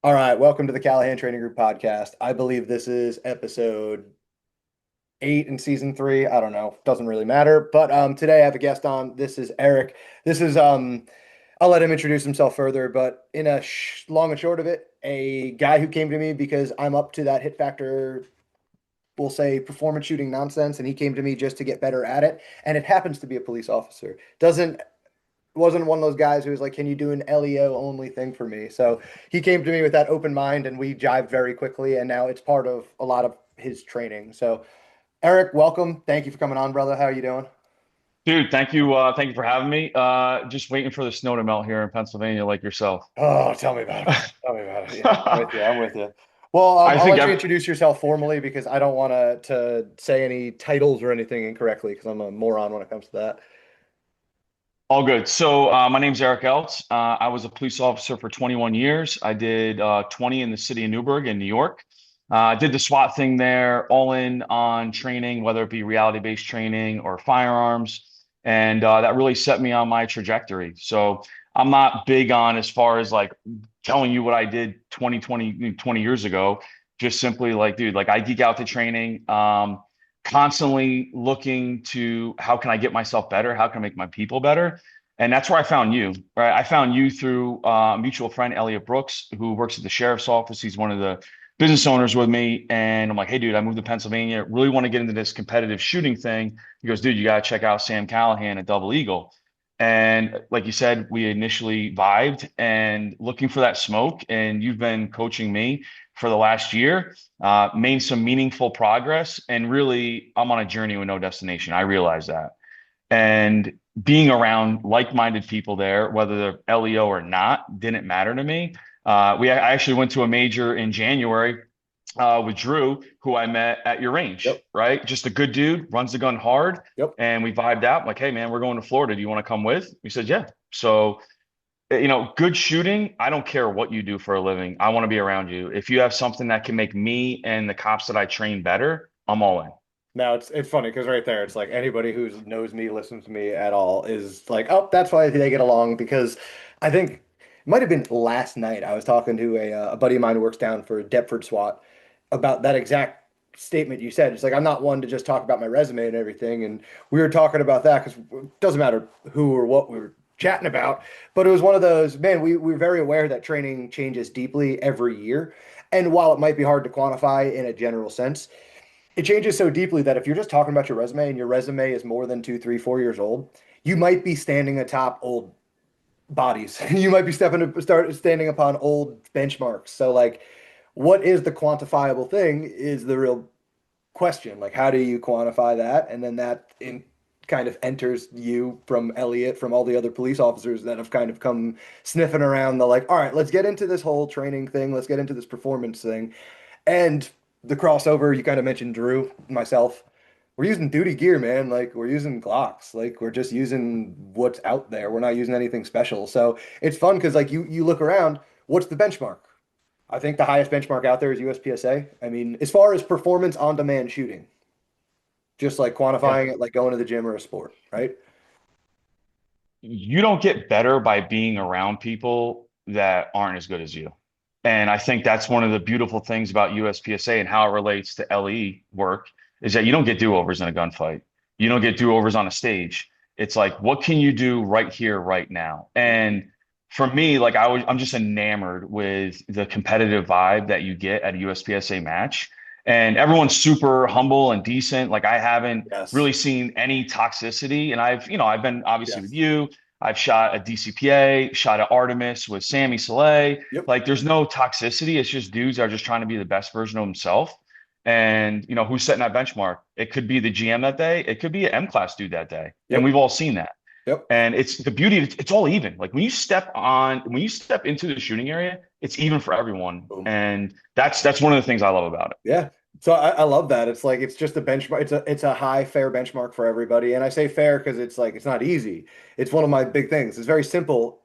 All right, welcome to the Callahan Training Group podcast. I believe this is episode 8 in season 3. I don't know, doesn't really matter. But today I have a guest on. This is Erik. This is I'll let him introduce himself further, but in a long and short of it, a guy who came to me because I'm up to that hit factor, we'll say performance shooting nonsense, and he came to me just to get better at it. And it happens to be a police officer. Doesn't Wasn't one of those guys who was like, "Can you do an LEO only thing for me?" So he came to me with that open mind, and we jived very quickly. And now it's part of a lot of his training. So, Erik, welcome. Thank you for coming on, brother. How are you doing? Dude, thank you. Thank you for having me. Just waiting for the snow to melt here in Pennsylvania, like yourself. Oh, tell me about it, man. Tell me about it. Yeah, I'm with you. I'm with you. Well, I I'll think let you ev introduce yourself formally because I don't want to say any titles or anything incorrectly because I'm a moron when it comes to that. all good. So, my name's Erik Eltz. I was a police officer for 21 years. I did 20 in the city of Newburgh in New York. I did the SWAT thing there, all in on training, whether it be reality-based training or firearms, and that really set me on my trajectory. So, I'm not big on as far as like telling you what I did 20 years ago. Just simply like, dude, like I geek out to training. Constantly looking to how can I get myself better? How can I make my people better? And that's where I found you, right? I found you through a mutual friend, Elliot Brooks, who works at the sheriff's office. He's one of the business owners with me. And I'm like, hey, dude, I moved to Pennsylvania. Really want to get into this competitive shooting thing. He goes, dude, you got to check out Sam Callahan at Double Eagle. And like you said, we initially vibed and looking for that smoke. And you've been coaching me for the last year, made some meaningful progress. And really, I'm on a journey with no destination. I realize that. And being around like-minded people there, whether they're LEO or not, didn't matter to me. I actually went to a major in January with Drew, who I met at your range, Yep. right? Just a good dude, runs the gun hard. Yep. And we vibed out like, hey, man, we're going to Florida. Do you want to come with? He said, yeah. So, good shooting. I don't care what you do for a living. I want to be around you. If you have something that can make me and the cops that I train better, I'm all in. Now it's funny because right there, it's like anybody who knows me, listens to me at all is like, oh, that's why they get along. Because I think it might have been last night. I was talking to a buddy of mine who works down for Deptford SWAT about that exact statement you said. It's like I'm not one to just talk about my resume and everything. And we were talking about that because it doesn't matter who or what we were chatting about, but it was one of those, man, we're very aware that training changes deeply every year. And while it might be hard to quantify in a general sense, it changes so deeply that if you're just talking about your resume and your resume is more than 2, 3, 4 years old, you might be standing atop old bodies. You might be start standing upon old benchmarks. So like, what is the quantifiable thing is the real question. Like, how do you quantify that? And then that kind of enters you from Elliot, from all the other police officers that have kind of come sniffing around the like, all right, let's get into this whole training thing. Let's get into this performance thing. And the crossover, you kind of mentioned Drew, myself. We're using duty gear, man. Like we're using Glocks. Like we're just using what's out there. We're not using anything special. So it's fun because like you look around, what's the benchmark? I think the highest benchmark out there is USPSA. I mean, as far as performance on demand shooting, just like Yeah. quantifying it like going to the gym or a sport, right? You don't get better by being around people that aren't as good as you. And I think that's one of the beautiful things about USPSA and how it relates to LE work is that you don't get do-overs in a gunfight. You don't get do-overs on a stage. It's like, what can you do right here, right now? And for me, like I'm just enamored with the competitive vibe that you get at a USPSA match. And everyone's super humble and decent. Like I haven't Yes. really seen any toxicity. And I've been obviously with Yes. you. I've shot a DCPA, shot at Artemis with Sammy Soleil. Yep. Like there's no toxicity. It's just dudes that are just trying to be the best version of themselves. And who's setting that benchmark? It could be the GM that day. It could be an M class dude that day. And Yep. we've all seen that. Yep. And it's the beauty. It's all even. Like when you step into the shooting area, it's even for everyone. Boom. And that's one of the things I love about it. Yeah. So I love that. It's like it's just a benchmark. It's a high fair benchmark for everybody. And I say fair because it's like it's not easy. It's one of my big things. It's very simple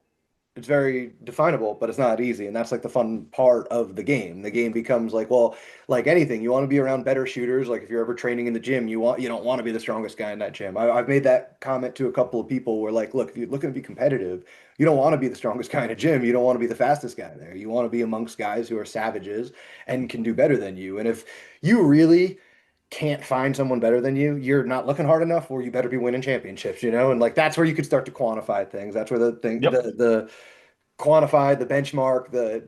it's very definable, but it's not easy. And that's like the fun part of the game. The game becomes like, well, like anything, you want to be around better shooters. Like if you're ever training in the gym, you don't want to be the strongest guy in that gym. I've made that comment to a couple of people where like, look, if you're looking to be competitive, you don't want to be the strongest guy in a gym. You don't want to be the fastest guy there. You want to be amongst guys who are savages and can do better than you. And if you really can't find someone better than you, you're not looking hard enough, or you better be winning championships, you know? And like that's where you could start to quantify things. That's where the thing, Yep. the quantify the benchmark, the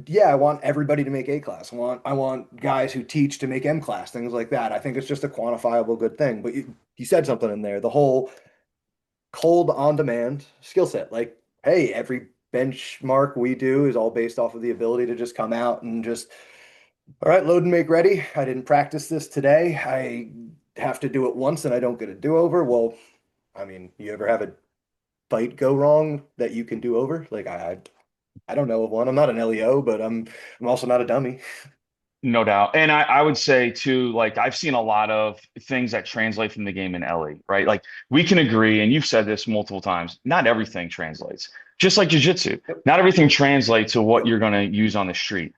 yeah, I want everybody to make A class. I want guys who teach to make M class, things like that. I think it's just a quantifiable good thing. But you said something in there, the whole cold on demand skill set. Like, hey, every benchmark we do is all based off of the ability to just come out and just, all right, load and make ready. I didn't practice this today. I have to do it once and I don't get a do-over. Well, I mean, you ever have a fight go wrong that you can do over? Like I don't know of one. I'm not an LEO, but I'm also not a dummy. No doubt. And I would say too, like I've seen a lot of things that translate from the game in Ellie, right? Like we can agree, and you've said this multiple times, not everything translates. Just like jiu-jitsu, Yep. not everything translates to what Yep. you're going to use on the street.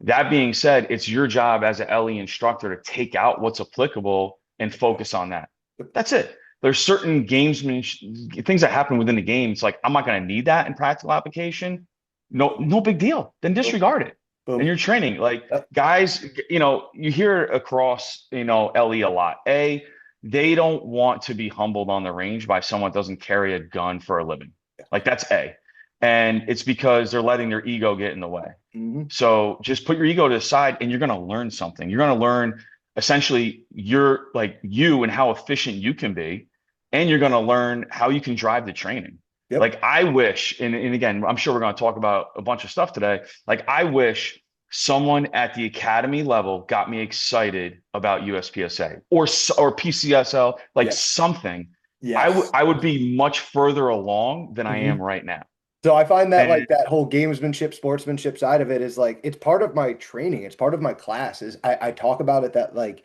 That being said, it's your job as an Ellie instructor to take out what's applicable and focus on that. Yep. That's it. There's certain things that happen within the game. It's like, I'm not going to need that in practical application. No big deal. Then Boom. disregard it. And Boom. you're training. Like Yep. guys, you hear across, LE a lot. They don't want to be humbled on the range by someone that doesn't carry a gun for a living. Like that's A. And it's because they're letting their ego get in the way. Hmm. So just put your ego to the side and you're going to learn something. You're going to learn essentially you and how efficient you can be. And you're going to learn how you can drive the training. Yep. Like I wish, and again, I'm sure we're going to talk about a bunch of stuff today. Like I wish someone at the academy level got me excited about USPSA or PCSL, like Yes. something. Yes. I would be much further along than I am Hmm. right now. So I find that And like that whole gamesmanship, sportsmanship side of it is like it's part of my training. It's part of my classes. I talk about it that like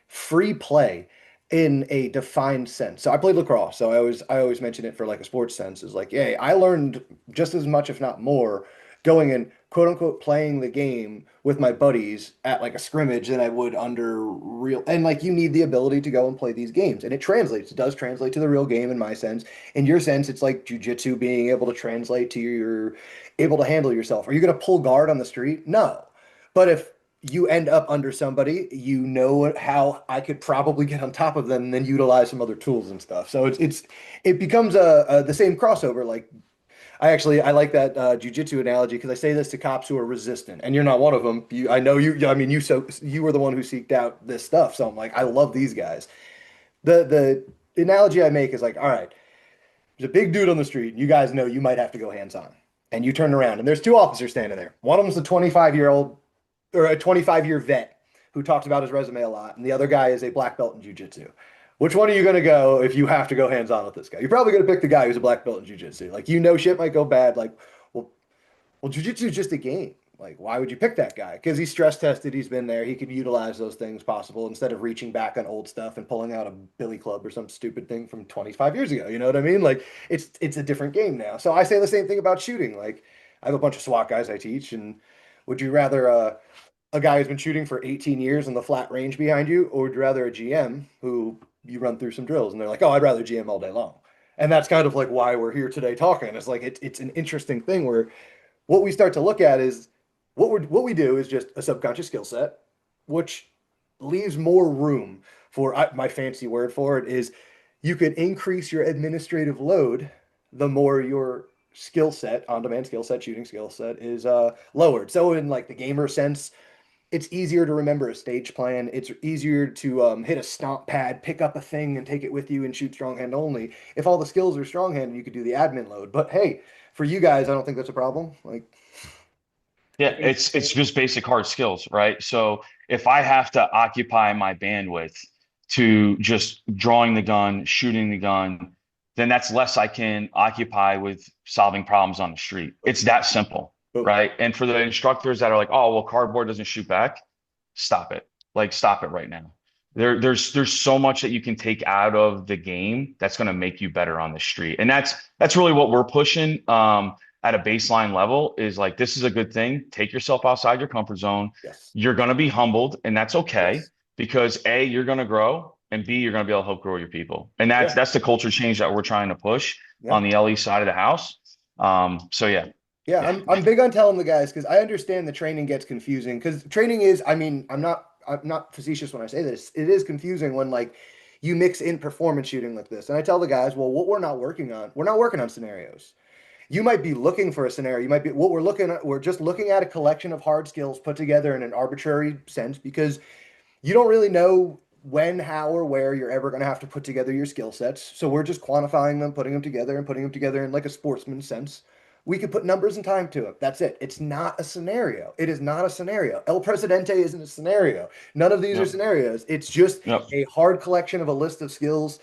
free play in a defined sense. So I played lacrosse, so I always mention it for like a sports sense is like, yeah, I learned just as much, if not more, going and quote unquote playing the game with my buddies at like a scrimmage than I would under real. And like you need the ability to go and play these games, and it translates. It does translate to the real game in my sense. In your sense, it's like jujitsu being able to translate to you're able to handle yourself. Are you going to pull guard on the street? No. But if you end up under somebody, you know how I could probably get on top of them and then utilize some other tools and stuff. So it becomes the same crossover. Like I like that jujitsu analogy because I say this to cops who are resistant, and you're not one of them. I know you. I mean, you were the one who seeked out this stuff. So I'm like, I love these guys. The analogy I make is like, all right, there's a big dude on the street, and you guys know you might have to go hands on, and you turn around, and there's two officers standing there. One of them's a 25-year-old or a 25-year vet who talks about his resume a lot, and the other guy is a black belt in jujitsu. Which one are you going to go if you have to go hands on with this guy? You're probably going to pick the guy who's a black belt in jujitsu. Like, shit might go bad. Like, well, jujitsu is just a game. Like, why would you pick that guy? Because he's stress tested. He's been there. He could utilize those things possible instead of reaching back on old stuff and pulling out a billy club or some stupid thing from 25 years ago. You know what I mean? Like, it's a different game now. So I say the same thing about shooting. Like, I have a bunch of SWAT guys I teach, and would you rather a guy who's been shooting for 18 years on the flat range behind you, or would you rather a GM who you run through some drills and they're like, oh, I'd rather GM all day long. And that's kind of like why we're here today talking. It's like it's an interesting thing where what we start to look at is what we do is just a subconscious skill set, which leaves more room for my fancy word for it is you could increase your administrative load the more your skill set, on-demand skill set, shooting skill set is lowered. So in like the gamer sense, it's easier to remember a stage plan. It's easier to hit a stomp pad, pick up a thing, and take it with you and shoot strong hand only. If all the skills are strong hand, you could do the admin load. But hey, for you guys, I don't think that's a problem. Like, yeah, it's just basic hard skills, right? So if I have to occupy my bandwidth to just drawing the gun, shooting the gun, then that's less I can occupy with solving problems on the street. It's that simple, boom. right? And for the instructors that are like, oh, well, cardboard doesn't shoot back, stop it. Like, stop it right now. There's so much that you can take out of the game that's going to make you better on the street, and that's really what we're pushing. at a baseline level is like, this is a good thing. Take yourself outside your comfort zone. Yes. You're going to be humbled, and that's okay Yes. because A, you're going to grow, and B, you're going to be able to help grow your people. And that's Yeah. that's the culture change that we're trying to push Yeah. on the LE side of the house. So yeah, Yeah, yeah, I'm big on telling the guys because I understand the training gets confusing because training is, I mean, I'm not facetious when I say this. It is confusing when like you mix in performance shooting like this. And I tell the guys, well, what we're not working on scenarios. You might be looking for a scenario. You might be what we're looking at, we're just looking at a collection of hard skills put together in an arbitrary sense because you don't really know when, how, or where you're ever going to have to put together your skill sets. So we're just quantifying them, putting them together, and putting them together in like a sportsman sense. We could put numbers and time to it. That's it. It's not a scenario. It is not a scenario. El Presidente isn't a scenario. None of these are yep, scenarios. It's just yep. a hard collection of a list of skills.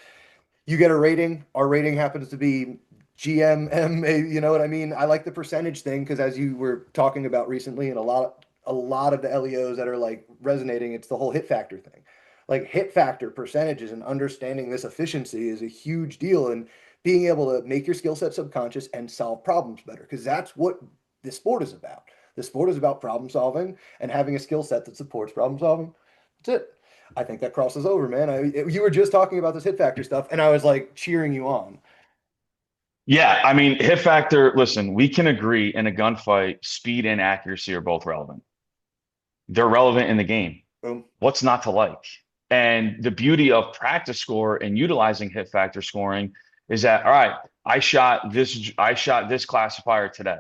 You get a rating. Our rating happens to be GMM. You know what I mean? I like the percentage thing because as you were talking about recently, and a lot of the LEOs that are like resonating, it's the whole hit factor thing. Like hit factor percentages and understanding this efficiency is a huge deal, and being able to make your skill set subconscious and solve problems better because that's what the sport is about. The sport is about problem solving and having a skill set that supports problem solving. That's it. I think that crosses over, man. You were just talking about this hit factor stuff, and I was like cheering you on. Yeah, I mean, hit factor, listen, we can agree in a gunfight, speed and accuracy are both relevant. They're relevant in the game. Boom. What's not to like? And the beauty of practice score and utilizing hit factor scoring is that, all right, I shot this classifier today.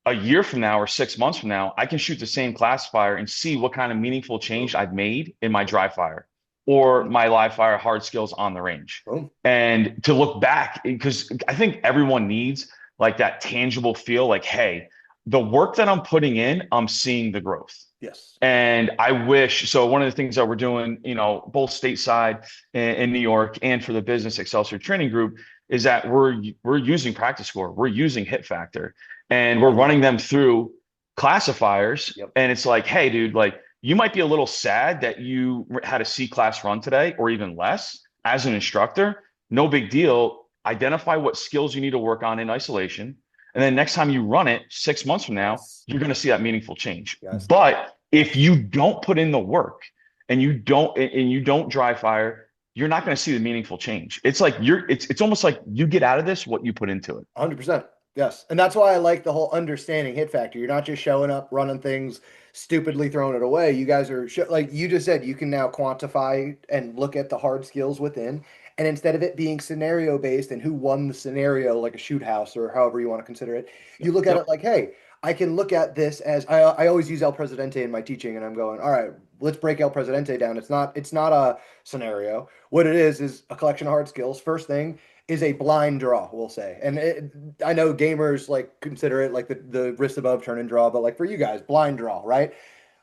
A year from now or 6 months from now, I can shoot the same classifier and see what kind of meaningful change Boom. I've made in my dry fire or my live fire hard skills on the range. Boom. And to look back, because I think everyone needs like that tangible feel like, hey, the work that I'm putting in, I'm seeing the growth. Yes. And I wish so. One of the things that we're doing, both stateside in New York and for the business Excelsior Training Group, is that we're using practice score, we're using hit factor, and we're I love running it. them through classifiers. Yep. And it's like, hey, dude, like you might be a little sad that you had a C class run today, or even less. As an instructor, no big deal. Identify what skills you need to work on in isolation, and then next time you run it 6 months from now, Yes. you're going to see that meaningful change. Yes. But if you don't put in the work and you don't dry fire, you're not going to see the meaningful change. It's like it's almost like you get out of this what you put into it. 100%. Yes. And that's why I like the whole understanding hit factor. You're not just showing up, running things, stupidly throwing it away. You guys are like you just said, you can now quantify and look at the hard skills within. And instead of it being scenario based and who won the scenario, like a shoot house or however you want to consider it, you look at it Yep. like, hey, I can look at this as I always use El Presidente in my teaching, and I'm going, all right, let's break El Presidente down. It's not a scenario. What it is a collection of hard skills. First thing is a blind draw, we'll say. And I know gamers like consider it like the wrist above turn and draw, but like for you guys, blind draw, right?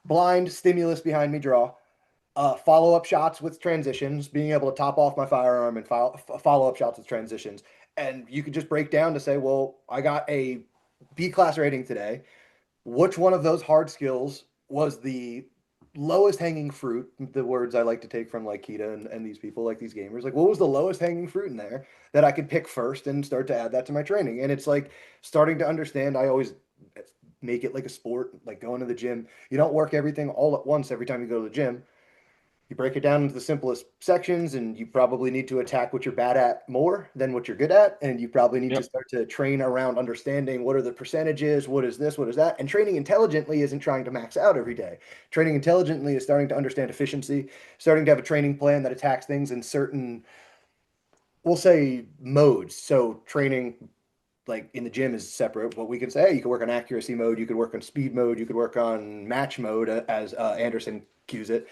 Blind stimulus behind me draw. Follow up shots with transitions, being able to top off my firearm and follow up shots with transitions. And you could just break down to say, well, I got a B class rating today. Which one of those hard skills was the lowest hanging fruit? The words I like to take from like Kita and these people, like these gamers, like what was the lowest hanging fruit in there that I could pick first and start to add that to my training? And it's like starting to understand. I always make it like a sport, like going to the gym. You don't work everything all at once every time you go to the gym. You break it down into the simplest sections, and you probably need to attack what you're bad at more than what you're good at. And you probably need to Yep. start to train around understanding what are the percentages, what is this, what is that. And training intelligently isn't trying to max out every day. Training intelligently is starting to understand efficiency, starting to have a training plan that attacks things in certain, we'll say, modes. So training like in the gym is separate. What we can say, hey, you can work on accuracy mode, you could work on speed mode, you could work on match mode, as Anderson cues it.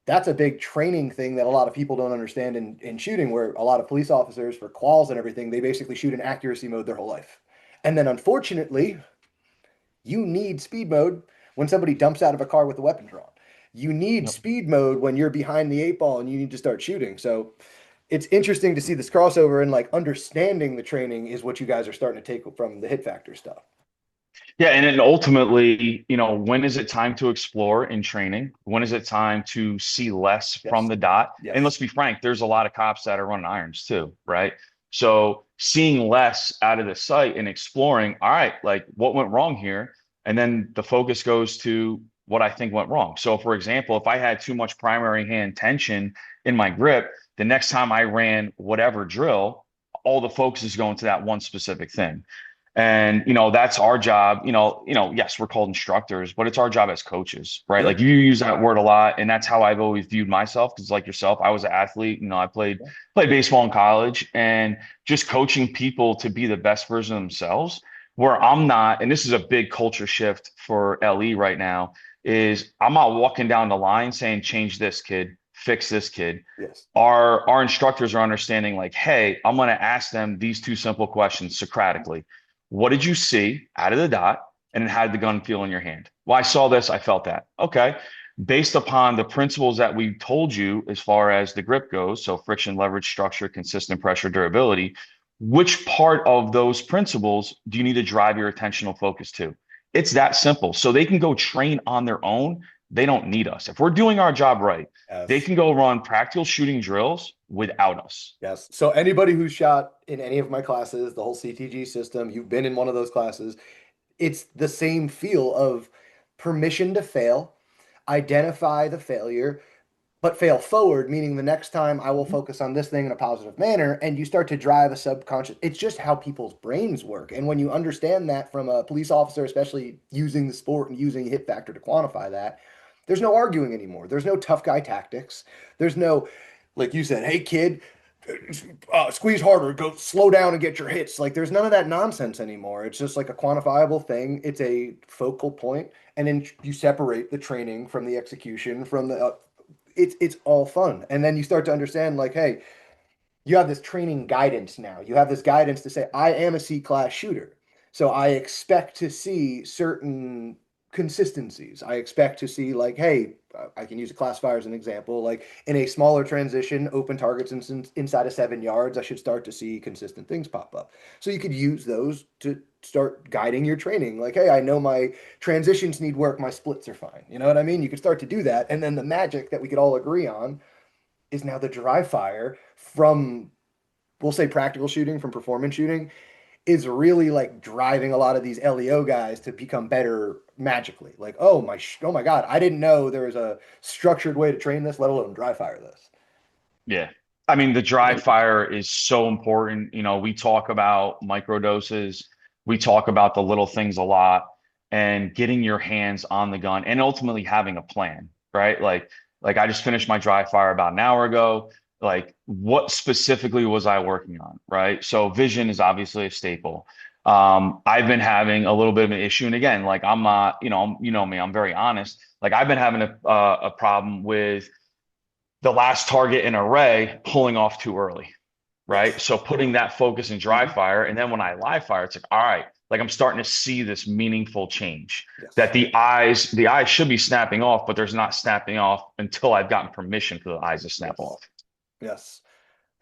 That's a big training thing that a lot of people don't understand in shooting, where a lot of police officers for quals and everything, they basically shoot in accuracy mode their whole life. And then unfortunately, you need speed mode when somebody dumps out of a car with a weapon drawn. You need Yep. speed mode when you're behind the eight ball and you need to start shooting. So it's interesting to see this crossover, and like understanding the training is what you guys are starting to take from the hit factor stuff. Yeah, and then ultimately, when is it time to explore in training? When is it time to see less from Yes. the dot? And Yes. let's be frank, there's a lot of cops that are running irons too, right? So seeing less out of the sight and exploring, all right, like what went wrong here? And then the focus goes to what I think went wrong. So for example, if I had too much primary hand tension in my grip, the next time I ran whatever drill, all the focus is going to that one specific thing. And that's our job. Yes, we're called instructors, but it's our job as coaches, right? Yeah. Like you use that word a lot, and that's how I've always viewed myself. Because like yourself, I was an athlete. I played baseball in college, and just coaching people to be the best version of themselves. Where I'm not, and this is a big culture shift for LE right now, is I'm not walking down the line saying, change this kid, fix this kid. Yes. Our instructors are understanding like, hey, I'm going to ask them these two simple questions Socratically. What did you see out of the dot? And then how did the gun feel in your hand? Well, I saw this, I felt that. Okay. Based upon the principles that we told you as far as the grip goes, so friction, leverage, structure, consistent pressure, durability, which part of those principles do you need to drive your attentional focus to? It's that simple. So they can go train on their own. They don't need us. If we're doing our job right, they Yes. can go run practical shooting drills without us. Yes. So anybody who's shot in any of my classes, the whole CTG system, you've been in one of those classes, it's the same feel of permission to fail, identify the failure, but fail forward, meaning the next time I will focus on this thing in a positive manner, and you start to drive a subconscious. It's just how people's brains work. And when you understand that from a police officer, especially using the sport and using hit factor to quantify that, there's no arguing anymore. There's no tough guy tactics. There's no, like you said, hey kid, squeeze harder, go slow down and get your hits. Like there's none of that nonsense anymore. It's just like a quantifiable thing. It's a focal point, and then you separate the training from the execution from the. It's all fun, and then you start to understand like, hey, you have this training guidance now. You have this guidance to say, I am a C class shooter. So I expect to see certain consistencies. I expect to see, like, hey, I can use a classifier as an example. Like in a smaller transition, open targets inside of 7 yards, I should start to see consistent things pop up. So you could use those to start guiding your training. Like, hey, I know my transitions need work, my splits are fine. You know what I mean? You could start to do that. And then the magic that we could all agree on is now the dry fire from, we'll say, practical shooting, from performance shooting, is really like driving a lot of these LEO guys to become better magically. Like, oh my God, I didn't know there was a structured way to train this, let alone dry fire this. Yeah. I mean, the dry fire is so important. We talk about micro doses, we talk about the little things a lot, and getting your hands on the gun and ultimately having a plan, right? Like I just finished my dry fire about an hour ago. Like, what specifically was I working on, right? So vision is obviously a staple. I've been having a little bit of an issue, and again, like I'm not, you know me, I'm very honest. Like I've been having a problem with the last target in array pulling off too early, right? Yes. So putting that focus in dry Mhm. fire, and then when I live fire, it's like, all right, like I'm starting to see this meaningful change that Yes. the eyes should be snapping off, but there's not snapping off until I've gotten permission for the eyes to snap Yes. off. Yes.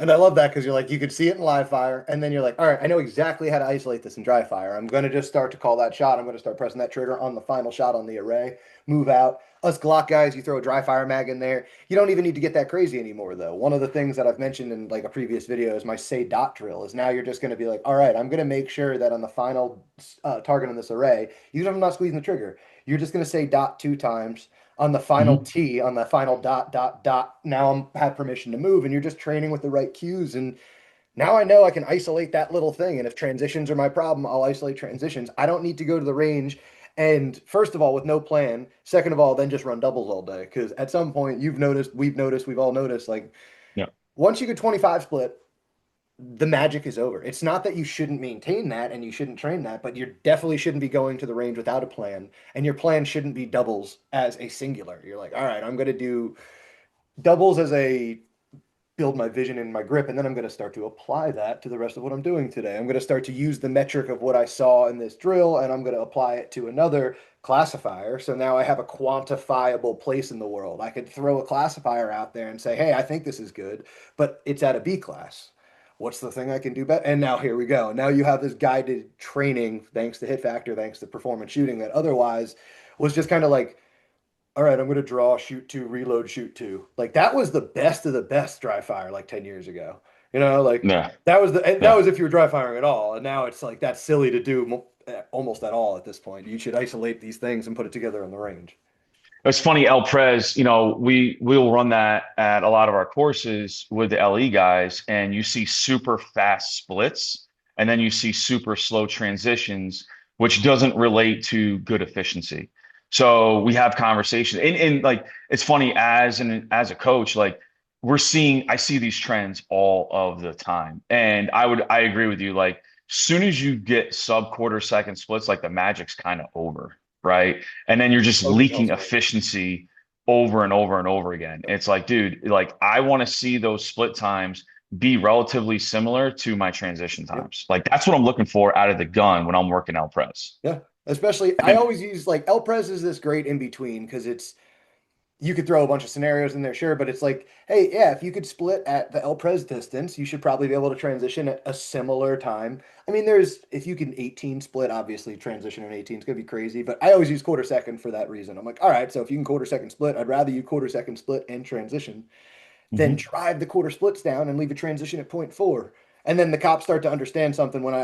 And I love that because you're like, you could see it in live fire, and then you're like, all right, I know exactly how to isolate this in dry fire. I'm going to just start to call that shot. I'm going to start pressing that trigger on the final shot on the array, move out. Us Glock guys, you throw a dry fire mag in there. You don't even need to get that crazy anymore, though. One of the things that I've mentioned in like a previous video is my say dot drill is now you're just going to be like, all right, I'm going to make sure that on the final target on this array, even if I'm not squeezing the trigger, you're just going to say dot 2 times on the final Mhm. T, on the final dot, dot, dot. Now I have permission to move, and you're just training with the right cues. And now I know I can isolate that little thing. And if transitions are my problem, I'll isolate transitions. I don't need to go to the range. And first of all, with no plan. Second of all, then just run doubles all day. Because at some point, you've noticed, we've all noticed, like Yeah. once you get 25 split, the magic is over. It's not that you shouldn't maintain that and you shouldn't train that, but you definitely shouldn't be going to the range without a plan. And your plan shouldn't be doubles as a singular. You're like, all right, I'm going to do doubles as a build my vision and my grip, and then I'm going to start to apply that to the rest of what I'm doing today. I'm going to start to use the metric of what I saw in this drill, and I'm going to apply it to another classifier. So now I have a quantifiable place in the world. I could throw a classifier out there and say, hey, I think this is good, but it's at a B class. What's the thing I can do better? And now here we go. Now you have this guided training, thanks to hit factor, thanks to performance shooting, that otherwise was just kind of like, all right, I'm going to draw, shoot two, reload, shoot two. Like that was the best of the best dry fire like 10 years ago. Like Yeah. that Yeah. was if you were dry firing at all. And now it's like that's silly to do almost at all at this point. You should isolate these things and put it together on the range. It's funny, El Pres, we'll run that at a lot of our courses with the LE guys, and you see super fast splits, and then you see super slow transitions, which doesn't relate to good efficiency. So we have conversations, and like it's funny as a coach, like I see these trends all of the time, and I agree with you. Like, soon as you get sub quarter second splits, like the magic's kind of over, right? And then you're just Focus leaking elsewhere. efficiency over and over and over again. It's like, dude, like I want to see those split times be relatively similar to my transition Yep. times. Like that's what I'm looking for out of the gun when I'm working L press. Yeah. Especially, I And always use like LPRES is this great in between because you could throw a bunch of scenarios in there, sure, but it's like, hey, yeah, if you could split at the LPRES distance, you should probably be able to transition at a similar time. I mean, if you can 18 split, obviously transition in 18 is going to be crazy, but I always use quarter second for that reason. I'm like, all right, so if you can quarter second split, I'd rather you quarter second split and transition than Mhm. drive the quarter splits down and leave a transition at point four. And then the cops start to understand something when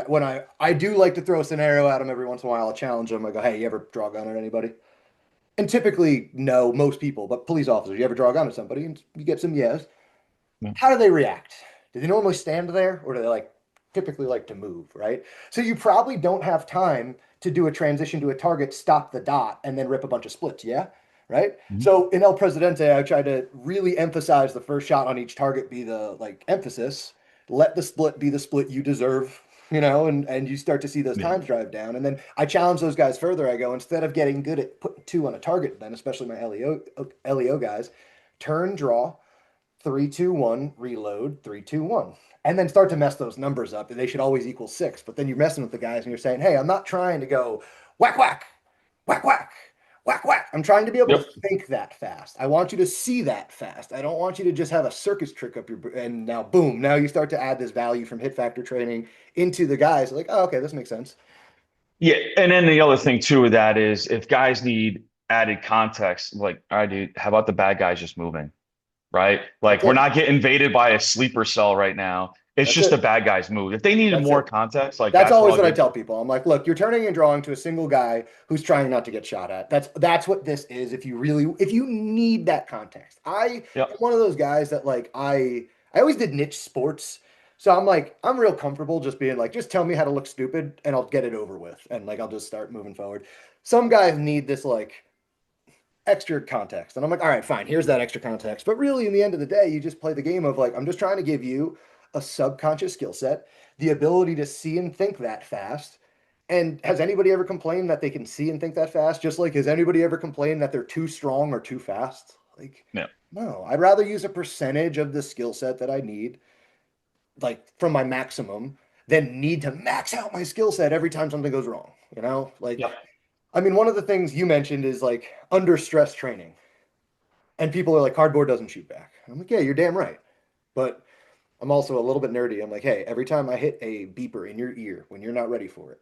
I do like to throw a scenario at them every once in a while. I'll challenge them. I go, hey, you ever draw a gun at anybody? And typically, no, most people, but police officers, you ever draw a gun at somebody and you get some yes. Yeah. How do they react? Do they normally stand there or do they typically like to move, right? So you probably don't have time to do a transition to a target, stop the dot, and then rip a bunch of splits, yeah? Right? Mhm. So in El Presidente, I try to really emphasize the first shot on each target be the emphasis. Let the split be the split you deserve, and you start to see those Yeah. times drive down. And then I challenge those guys further. I go, instead of getting good at putting two on a target, then especially my LEO guys, turn, draw, 3-2-1, reload, 3-2-1. And then start to mess those numbers up. They should always equal six. But then you're messing with the guys and you're saying, hey, I'm not trying to go whack, whack, whack, whack, whack, whack. I'm trying to be able to Yep. think that fast. I want you to see that fast. I don't want you to just have a circus trick up and now boom, now you start to add this value from hit factor training into the guys. Like, oh, okay, this makes sense. Yeah. And then the other thing too with that is if guys need added context, like, all right, dude, how about the bad guys just moving? Right? That's Like we're it. not getting invaded by a sleeper cell right now. It's That's just a it. bad guy's move. If they needed That's more it. context, like That's that's always all what I good. tell people. I'm like, look, you're turning and drawing to a single guy who's trying not to get shot at. That's what this is. If you need that context. I am Yep. one of those guys that I always did niche sports. So I'm like, I'm real comfortable just being like, just tell me how to look stupid and I'll get it over with. And like I'll just start moving forward. Some guys need this extra context. And I'm like, all right, fine, here's that extra context. But really, in the end of the day, you just play the game of like, I'm just trying to give you a subconscious skill set, the ability to see and think that fast. And has anybody ever complained that they can see and think that fast? Just like, has anybody ever complained that they're too strong or too fast? Like, Yeah. no, I'd rather use a percentage of the skill set that I need, like from my maximum, than need to max out my skill set every time something goes wrong. Like, Yep. I mean, one of the things you mentioned is like under stress training. And people are like, cardboard doesn't shoot back. I'm like, yeah, you're damn right. But I'm also a little bit nerdy. I'm like, hey, every time I hit a beeper in your ear when you're not ready for it,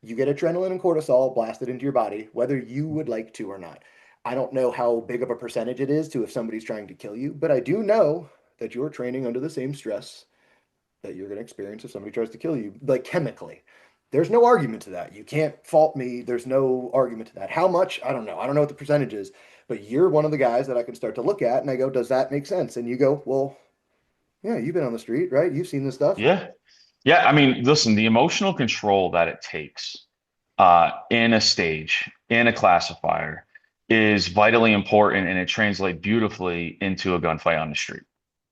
you get adrenaline and cortisol blasted into your body, whether you would like to or not. I don't know how big of a percentage it is to if somebody's trying to kill you, but I do know that you're training under the same stress that you're going to experience if somebody tries to kill you, like chemically. There's no argument to that. You can't fault me. There's no argument to that. How much? I don't know. I don't know what the percentage is, but you're one of the guys that I can start to look at and I go, does that make sense? And you go, well, yeah, you've been on the street, right? You've seen this stuff. Yeah. Yeah. I mean, listen, the emotional control that it takes in a stage, in a classifier, is vitally important and it translates beautifully into a gunfight on the street,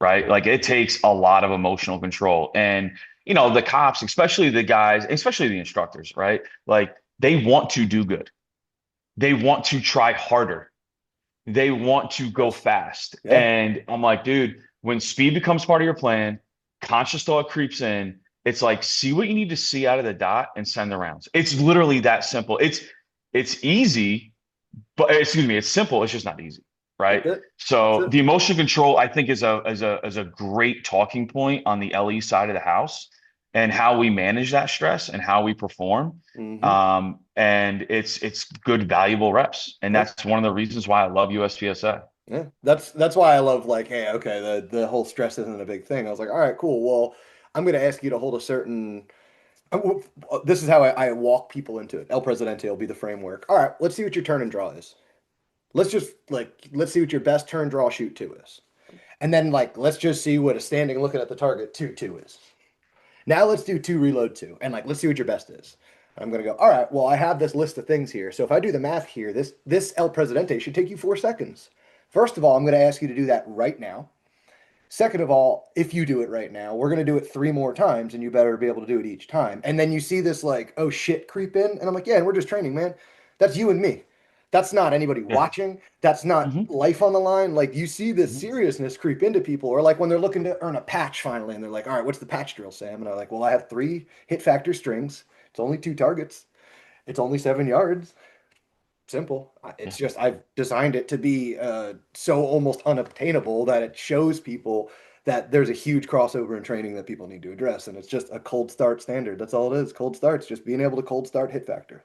right? Like it takes a lot of emotional control. And, the cops, especially the guys, especially the instructors, right? Like they want to do good. They want to try harder. They want to go Yes. fast. Yeah. And I'm like, dude, when speed becomes part of your plan, conscious thought creeps in. It's like, see what you need to see out of the dot and send the rounds. It's literally that simple. It's easy, but excuse me, it's simple. It's just not easy, That's right? it. That's So it. the emotion control, I think, is a great talking point on the LE side of the house and how we manage that stress and how we perform. Mm-hmm. And it's good, valuable reps, and Yep. that's one of the reasons why I love USPSA. Yeah, that's why I love like, hey, okay, the whole stress isn't a big thing. I was like, all right, cool. Well, I'm going to ask you to hold a certain. This is how I walk people into it. El Presidente will be the framework. All right, let's see what your turn and draw is. Let's see what your best turn draw shoot two is, and then like let's just see what a standing looking at the target 2-2 is. Now let's do two reload two, and like let's see what your best is. I'm gonna go. All right. Well, I have this list of things here. So if I do the math here, this El Presidente should take you 4 seconds. First of all, I'm gonna ask you to do that right now. Second of all, if you do it right now, we're going to do it 3 more times and you better be able to do it each time. And then you see this like, oh shit, creep in. And I'm like, yeah, and we're just training, man. That's you and me. That's not anybody Yeah. watching. That's not Hmm. life on the line. Like you see this Hmm. seriousness creep into people, or like when they're looking to earn a patch finally and they're like, all right, what's the patch drill, Sam? And I'm like, well, I have 3 hit factor strings. It's only 2 targets. It's only 7 yards. Simple. Yeah. It's just I've designed it to be so almost unobtainable that it shows people that there's a huge crossover in training that people need to address, and it's just a cold start standard. That's all it is. Cold starts, just being able to cold start hit factor.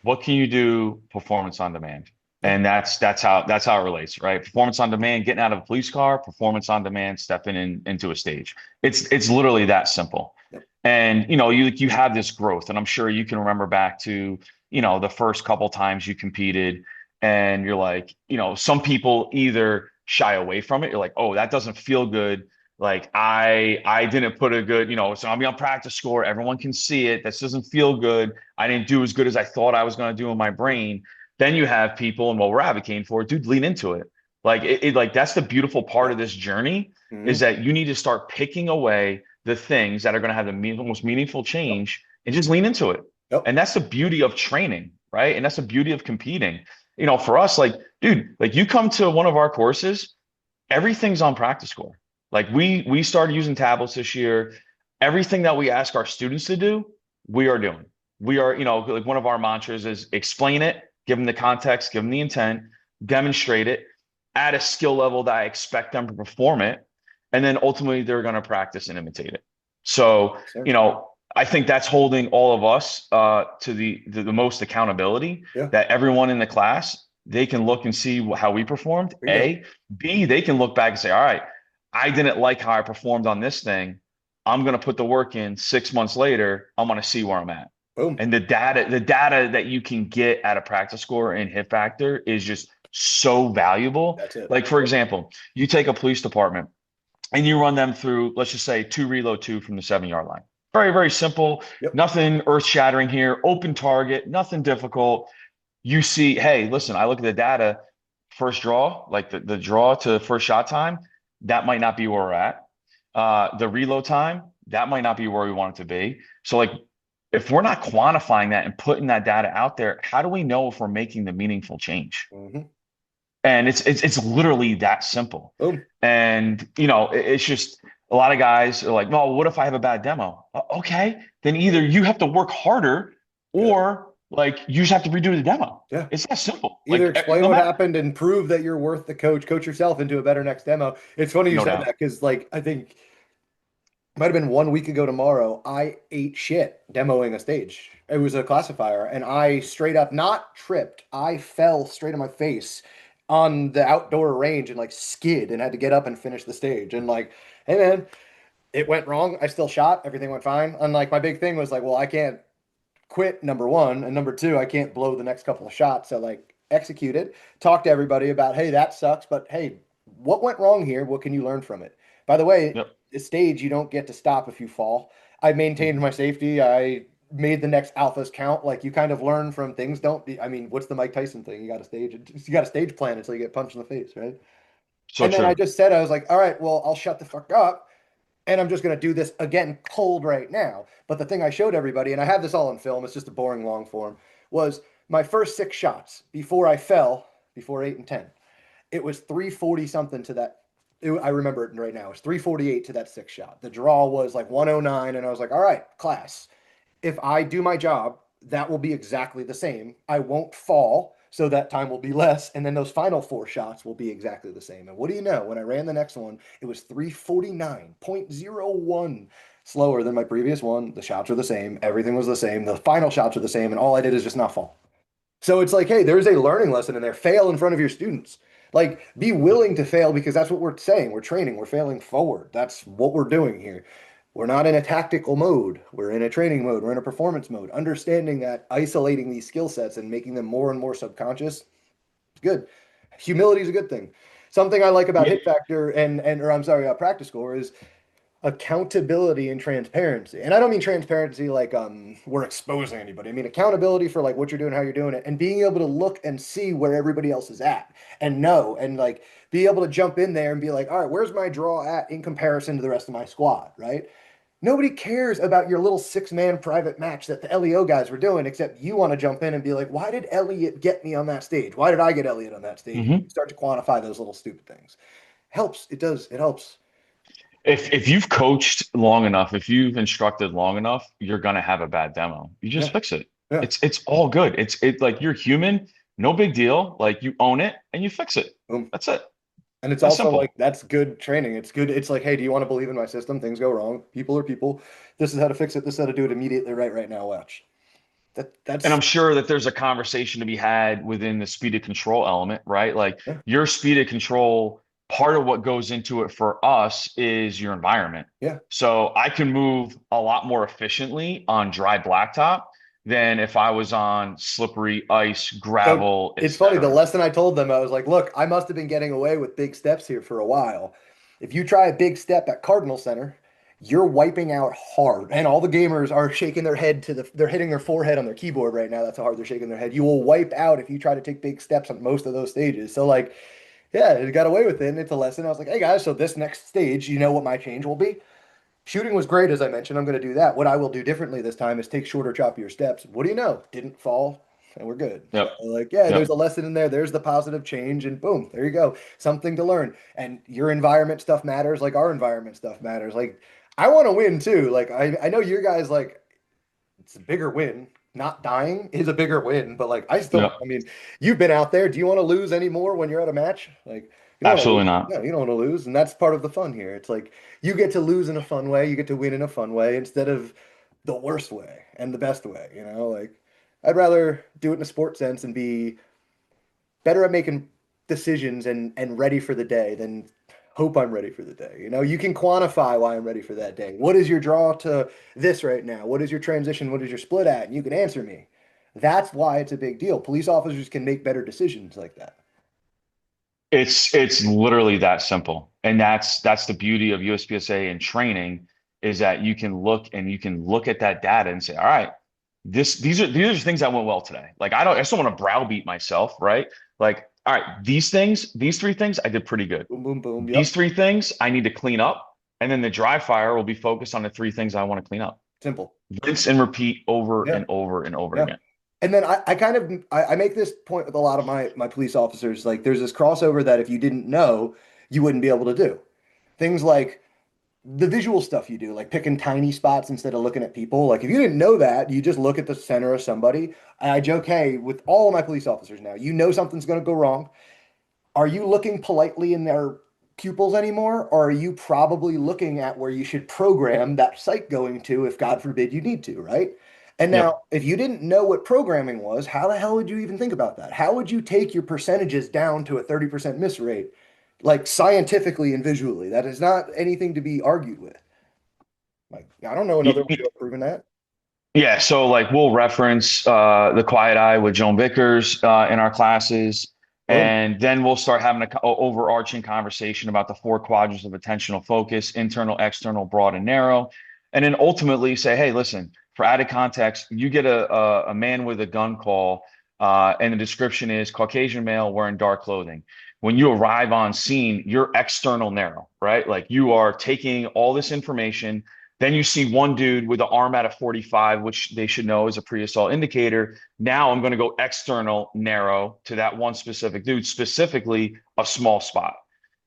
What can you do performance on demand? Yeah. And that's how it relates, right? Performance on demand, getting out of a police car, performance on demand, stepping into a stage. It's literally that simple. Yep. And you have this growth, and I'm sure you can remember back to the first couple times you competed, and you're like, some people either shy away from it. You're like, oh, that doesn't feel good. Like I didn't put a good, so I'm on practice score. Everyone can see it. This doesn't feel good. I didn't do as good as I thought I was going to do in my brain. Then you have people, and what we're advocating for, dude, lean into it. Like like that's the beautiful part Yep. of this journey is Hmm. that you need to start picking away the things that are going to have the most meaningful Yep. change and just lean into it. Yep. And that's the beauty of training, right? And that's the beauty of competing. For us, like, dude, like you come to one of our courses, everything's on practice score. Like we started using tablets this year. Everything that we ask our students to do, we are doing. We are, like one of our mantras is explain it, give them the context, give them the intent, demonstrate it at a skill level that I expect them to perform it, and then ultimately they're going to practice and imitate it. So, Yes, sir. I think that's holding all of us to the most accountability Yeah. that everyone in the class they can look and see how we performed. There you go. A, B, they can look back and say, all right, I didn't like how I performed on this thing. I'm going to put the work in 6 months later. I'm going to see where I'm at. Boom. And the data that you can get at a practice score and hit factor is just so valuable. That's it. Like, for example, you take a police department and you run them through, let's just say, two reload two from the 7 yard line. Very, very simple. Yep. Nothing earth shattering here. Open target, nothing difficult. You see, hey, listen, I look at the data, first draw, like the draw to first shot time, that might not be where we're at. The reload time, that might not be where we want it to be. So, like, if we're not quantifying that and putting that data out there, how do we know if we're making the meaningful change? Hmm. And it's literally that simple. Boom. And it's just a lot of guys are like, no, what if I have a bad demo? Okay, then either you have to work harder Yeah. or like you just have to redo the demo. Yeah. It's that simple. Either Like explain no what matter, happened and prove that you're worth the coach yourself into a better next demo. It's funny you no said doubt. that because, like, I think it might have been 1 week ago tomorrow. I ate shit demoing a stage. It was a classifier, and I straight up not tripped. I fell straight on my face on the outdoor range and like skid and had to get up and finish the stage. And like, hey man, it went wrong. I still shot. Everything went fine. And like, my big thing was like, well, I can't quit, number one, and number two, I can't blow the next couple of shots. So like execute it, talk to everybody about, hey, that sucks, but hey, what went wrong here? What can you learn from it? By the way, Yep. the stage you don't get to stop if you fall. I maintained Mhm. my safety. I made the next alphas count. Like you kind of learn from things. Don't be, I mean, what's the Mike Tyson thing? You got a stage plan until you get punched in the face, right? So And then I true. just said, I was like, all right, well, I'll shut the fuck up and I'm just going to do this again cold right now. But the thing I showed everybody, and I have this all in film, it's just a boring long form, was my first 6 shots before I fell, before 8 and 10. It was 340 something to that. I remember it right now. It was 348 to that 6 shot. The draw was like 109. And I was like, all right, class, if I do my job, that will be exactly the same. I won't fall, so that time will be less. And then those final 4 shots will be exactly the same. And what do you know? When I ran the next one, it was 349.01 slower than my previous one. The shots were the same. Everything was the same. The final shots were the same. And all I did is just not fall. So it's like, hey, there's a learning lesson in there. Fail in front of your students. Like, be willing to fail because that's what we're saying. We're training, we're failing forward. That's what we're doing here. We're not in a tactical mode. We're in a training mode. We're in a performance mode. Understanding that isolating these skill sets and making them more and more subconscious is good. Humility is a good thing. Something I like about Yeah. hit factor and or I'm sorry, practice score is accountability and transparency. And I don't mean transparency like we're exposing anybody. I mean accountability for like what you're doing, how you're doing it, and being able to look and see where everybody else is at and know and like be able to jump in there and be like, all right, where's my draw at in comparison to the rest of my squad, right? Nobody cares about your little six-man private match that the LEO guys were doing, except you want to jump in and be like, why did Elliot get me on that stage? Why did I get Elliot on that stage? And you Hmm. start to quantify those little stupid things. Helps. It does. It helps. If you've coached long enough, if you've instructed long enough, you're gonna have a bad demo. You just Yeah. fix it. Yeah. It's all good. It's like you're human, no big deal. Like you own it and you fix it. Boom. That's it. And it's That's also like simple. that's good training. It's good. It's like, hey, do you want to believe in my system? Things go wrong. People are people. This is how to fix it. This is how to do it immediately right now. Watch. And That's I'm sure that there's a conversation to be had within the speed of control element, right? Like yeah, your speed of control, part of what goes into it for us is your environment. yeah. So I can move a lot more efficiently on dry blacktop than if I was on slippery ice, So gravel, it's funny. The etc. lesson I told them, I was like, look, I must have been getting away with big steps here for a while. If you try a big step at Cardinal Center, you're wiping out hard. And all the gamers are shaking their head they're hitting their forehead on their keyboard right now. That's how hard they're shaking their head. You will wipe out if you try to take big steps on most of those stages. So, like, yeah, it got away with it. And it's a lesson. I was like, hey guys, so this next stage, you know what my change will be? Shooting was great, as I mentioned. I'm going to do that. What I will do differently this time is take shorter, choppier steps. What do you know? Didn't fall, and we're good. So, Yep. like, yeah, there's Yep. a lesson in there. There's the positive change, and boom, there you go. Something to learn. And your environment stuff matters, like our environment stuff matters. Like, I want to win too. Like, I know your guys like it's a bigger win. Not dying is a bigger win, but like I still, Yep. I mean, you've been out there. Do you want to lose anymore when you're at a match? Like you don't want to Absolutely lose. not. No, you don't want to lose, and that's part of the fun here. It's like you get to lose in a fun way, you get to win in a fun way instead of the worst way and the best way, you know? Like I'd rather do it in a sports sense and be better at making decisions and ready for the day than hope I'm ready for the day. You know, you can quantify why I'm ready for that day. What is your draw to this right now? What is your transition? What is your split at? And you can answer me. That's why it's a big deal. Police officers can make better decisions like that. It's literally that simple. And that's the beauty of USPSA and training is that you can look at that data and say, all right, these are things that went well today. Like I just don't want to browbeat myself, right? Like, all right, these three things I did pretty good. Boom, boom, boom. These Yep. three things I need to clean up. And then the dry fire will be focused on the three things I want to clean up. Simple. Rinse and repeat over Yeah. and over and over Yeah. again. And then I kind of I make this point with a lot of my police officers. Like there's this crossover that if you didn't know, you wouldn't be able to do. Things like the visual stuff you do, like picking tiny spots instead of looking at people. Like if you didn't know that, you just look at the center of somebody. And I joke, hey, with all of my police officers now, you know something's going to go wrong. Are you looking politely in their pupils anymore, or are you probably looking at where you should program that sight going to if God forbid you need to, right? And now, Yep. if you didn't know what programming was, how the hell would you even think about that? How would you take your percentages down to a 30% miss rate, like scientifically and visually? That is not anything to be argued with. Like, I don't know another way to have proven that. Yeah, so like we'll reference the Quiet Eye with Joan Vickers in our classes, Boom. and then we'll start having a overarching conversation about the four quadrants of attentional focus: internal, external, broad, and narrow, and then ultimately say, hey, listen, for added context, you get a man with a gun call, and the description is Caucasian male wearing dark clothing. When you arrive on scene, you're external narrow, right? Like you are taking all this information, then you see one dude with the arm at a 45, which they should know is a pre-assault indicator. Now I'm going to go external narrow to that one specific dude, specifically a small spot.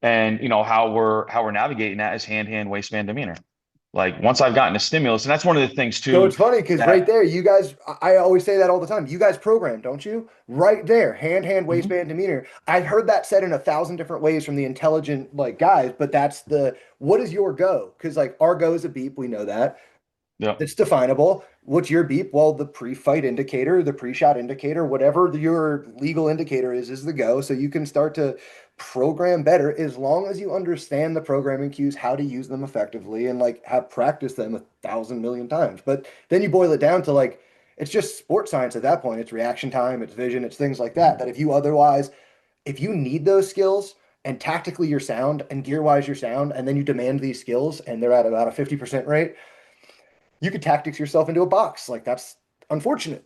And you know how we're navigating that is hand waistband demeanor. Like once I've gotten a stimulus, and that's one of the things So too it's funny because right that there, you guys, I always say that all the time. You guys program, don't you? Right there, hand, Mhm. waistband, demeanor. I've heard that said in a thousand different ways from the intelligent like guys, but that's the what is your go? Because like our go is a beep, we know that. Yeah. It's definable. What's your beep? Well, the pre-fight indicator, the pre-shot indicator, whatever your legal indicator is the go. So you can start to program better as long as you understand the programming cues, how to use them effectively, and like have practiced them 1,000 million times. But then you boil it down to like it's just sports science at that point. It's reaction time, it's vision, it's things like that. That if you need those skills and tactically you're sound and gear wise you're sound, and then you demand these skills and they're at about a 50% rate, you could tactics yourself into a box. Like that's unfortunate.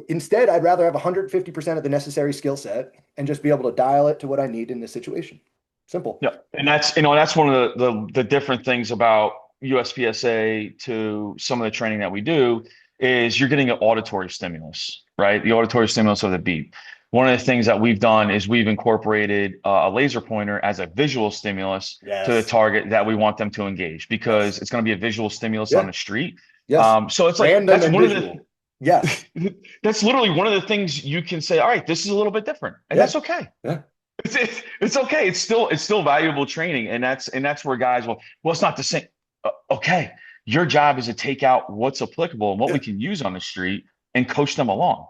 Instead, I'd rather have 150% of the necessary skill set and just be able to dial it to what I need in this situation. Simple. Yeah. And that's one of the different things about USPSA to some of the training that we do is you're getting an auditory stimulus, right? The auditory stimulus of the beep. One of the things that we've done is we've incorporated a laser pointer as a visual stimulus to the Yes. target that we want them to engage because Yes. it's going to be a visual stimulus on Yeah. the street. Yes. So it's like Random and visual. Yes. that's literally one of the things you can say, all right, this is a little bit different, and Yeah. that's okay. Yeah. It's okay. It's still valuable training, and that's where guys well, it's not the same. Okay, your job is to take out what's applicable and what we Yeah. can use on the street and coach them along.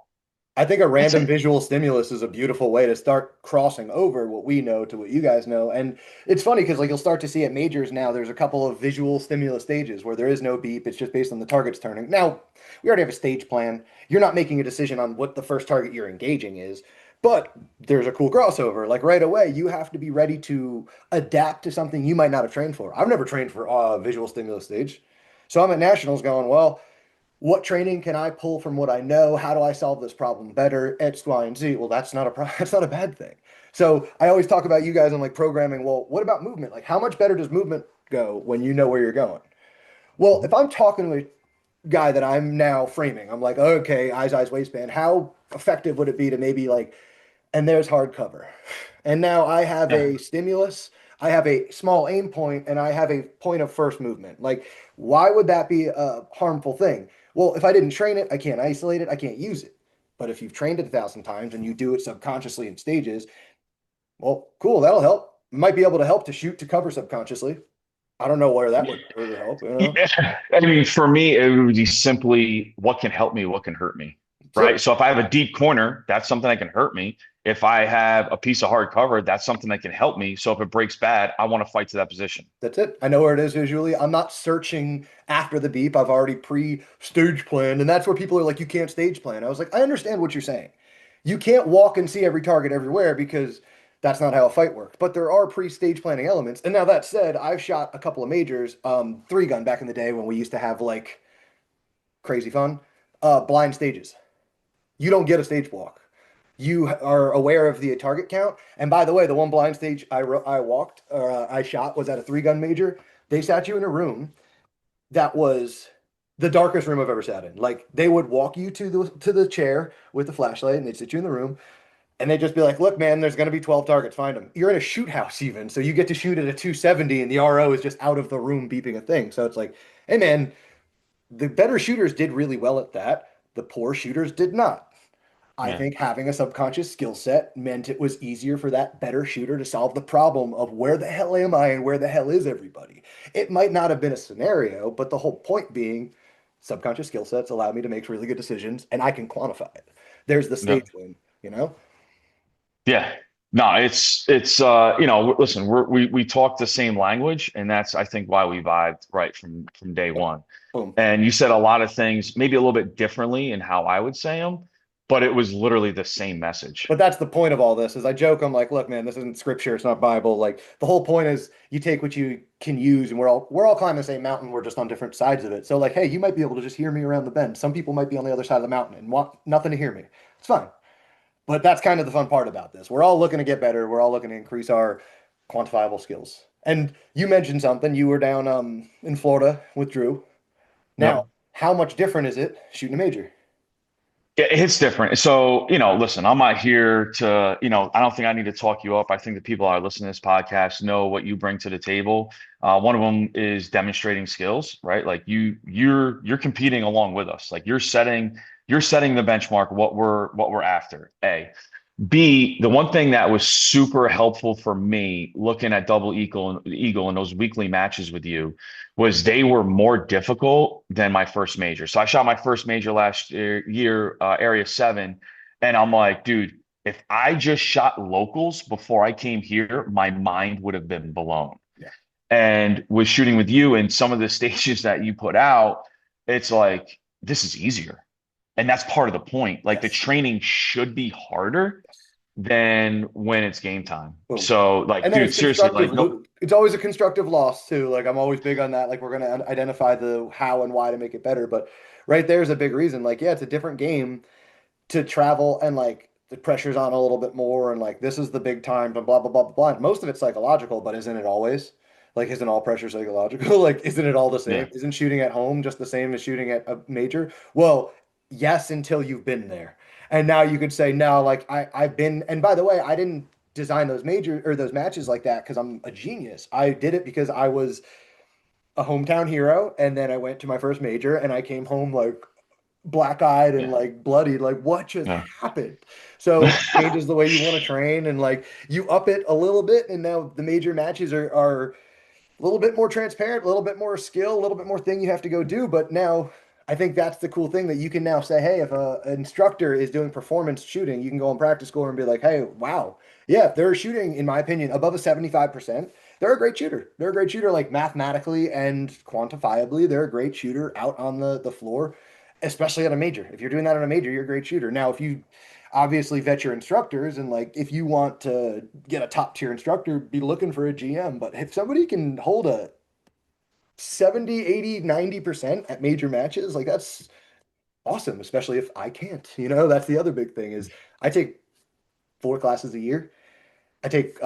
I think a That's random it. visual stimulus is a beautiful way to start crossing over what we know to what you guys know. And it's funny because like you'll start to see at majors now, there's a couple of visual stimulus stages where there is no beep. It's just based on the targets turning. Now, we already have a stage plan. You're not making a decision on what the first target you're engaging is, but there's a cool crossover. Like right away, you have to be ready to adapt to something you might not have trained for. I've never trained for a visual stimulus stage. So I'm at nationals going, well, what training can I pull from what I know? How do I solve this problem better? X, Y, and Z. Well, that's not a that's not a bad thing. So I always talk about you guys on like programming. Well, what about movement? Like, how much better does movement go when you know where you're going? Well, if I'm talking to a guy that I'm now framing, I'm like, okay, eyes, waistband. How effective would it be to maybe like, and there's hard cover. And now I have Yeah. a stimulus, I have a small aim point, and I have a point of first movement. Like, why would that be a harmful thing? Well, if I didn't train it, I can't isolate it, I can't use it. But if you've trained it 1,000 times and you do it subconsciously in stages, well, cool, that'll help. Might be able to help to shoot to cover subconsciously. I don't know where that would really help. Yeah. I mean, for me, it would be simply what can help me, what can hurt me, That's right? it. So if I have a deep corner, that's something that can hurt me. If I have a piece of hard cover, that's something that can help me. So if it breaks bad, I want to fight to that position. That's it. I know where it is visually. I'm not searching after the beep. I've already pre-stage planned. And that's where people are like, you can't stage plan. I was like, I understand what you're saying. You can't walk and see every target everywhere because that's not how a fight works. But there are pre-stage planning elements. And now that said, I've shot a couple of majors, three gun back in the day when we used to have like crazy fun, blind stages. You don't get a stage block. You are aware of the target count. And by the way, the one blind stage I walked or I shot was at a three gun major. They sat you in a room that was the darkest room I've ever sat in. Like they would walk you to the chair with the flashlight and they'd sit you in the room and they'd just be like, "Look, man, there's going to be 12 targets. Find them." You're in a shoot house even, so you get to shoot at a 270 and the RO is just out of the room beeping a thing. So it's like, "Hey, man, the better shooters did really well at that. The poor shooters did not." I Yeah. think having a subconscious skill set meant it was easier for that better shooter to solve the problem of where the hell am I and where the hell is everybody. It might not have been a scenario, but the whole point being subconscious skill sets allow me to make really good decisions and I can quantify it. There's the Yeah. stage win. Yeah. No, it's listen, we talk the same language, and that's I think why we vibed right from day Yep. one. Boom. And you said a lot of things, maybe a little bit differently in how I would say them, but it was literally the same message. But that's the point of all this is I joke, I'm like, look, man, this isn't scripture, it's not Bible. Like the whole point is you take what you can use and we're all climbing the same mountain, we're just on different sides of it. So like, hey, you might be able to just hear me around the bend. Some people might be on the other side of the mountain and want nothing to hear me. It's fine. But that's kind of the fun part about this. We're all looking to get better. We're all looking to increase our quantifiable skills. And you mentioned something. You were down in Florida with Drew. Now, Yep. how much different is it shooting a major? Yeah, it's different. So, listen, I'm not here to, I don't think I need to talk you up. I think the people that are listening to this podcast know what you bring to the table. One of them is demonstrating skills, right? Like you're competing along with us. Like you're setting the benchmark, what we're after. A. B, the one thing that was super helpful for me looking at Double Eagle and those weekly matches with you was they were more difficult than my first major. So I shot my first major last year, Area 7, and I'm like, dude, if I just shot locals before I came here, my mind would have been blown. Yeah. And with shooting with you and some of the stages that you put out, it's like, this is easier. And that's part of the point. Like the Yes. training should be harder Yes. than when it's game time. Boom. So like, And then dude, it's seriously, constructive. like, no, It's always a constructive loss too. Like I'm always big on that. Like we're gonna identify the how and why to make it better. But right there's a big reason. Like yeah, it's a different game to travel and like the pressure's on a little bit more and like this is the big time and blah blah blah blah blah. And most of it's psychological, but isn't it always? Like isn't all pressure psychological? Like isn't it all the same? yeah, Isn't shooting at home just the same as shooting at a major? Well, yes, until you've been there. And now you could say no, like I've been and by the way, I didn't design those major or those matches like that because I'm a genius. I did it because I was a hometown hero and then I went to my first major and I came home like black-eyed and yeah, like bloodied like what just yeah. happened. So it changes the way you want to train and like you up it a little bit and now the major matches are a little bit more transparent, a little bit more skill, a little bit more thing you have to go do. But now I think that's the cool thing that you can now say, hey, if an instructor is doing performance shooting, you can go on practice score and be like, hey, wow. Yeah, if they're shooting, in my opinion, above a 75%, they're a great shooter. They're a great shooter, like mathematically and quantifiably. They're a great shooter out on the floor, especially at a major. If you're doing that on a major, you're a great shooter. Now, if you obviously vet your instructors and like if you want to get a top tier instructor, be looking for a GM. But if somebody can hold a 70, 80, 90% at major matches, like that's awesome, especially if I can't. That's the other big thing is I take 4 classes a year. I take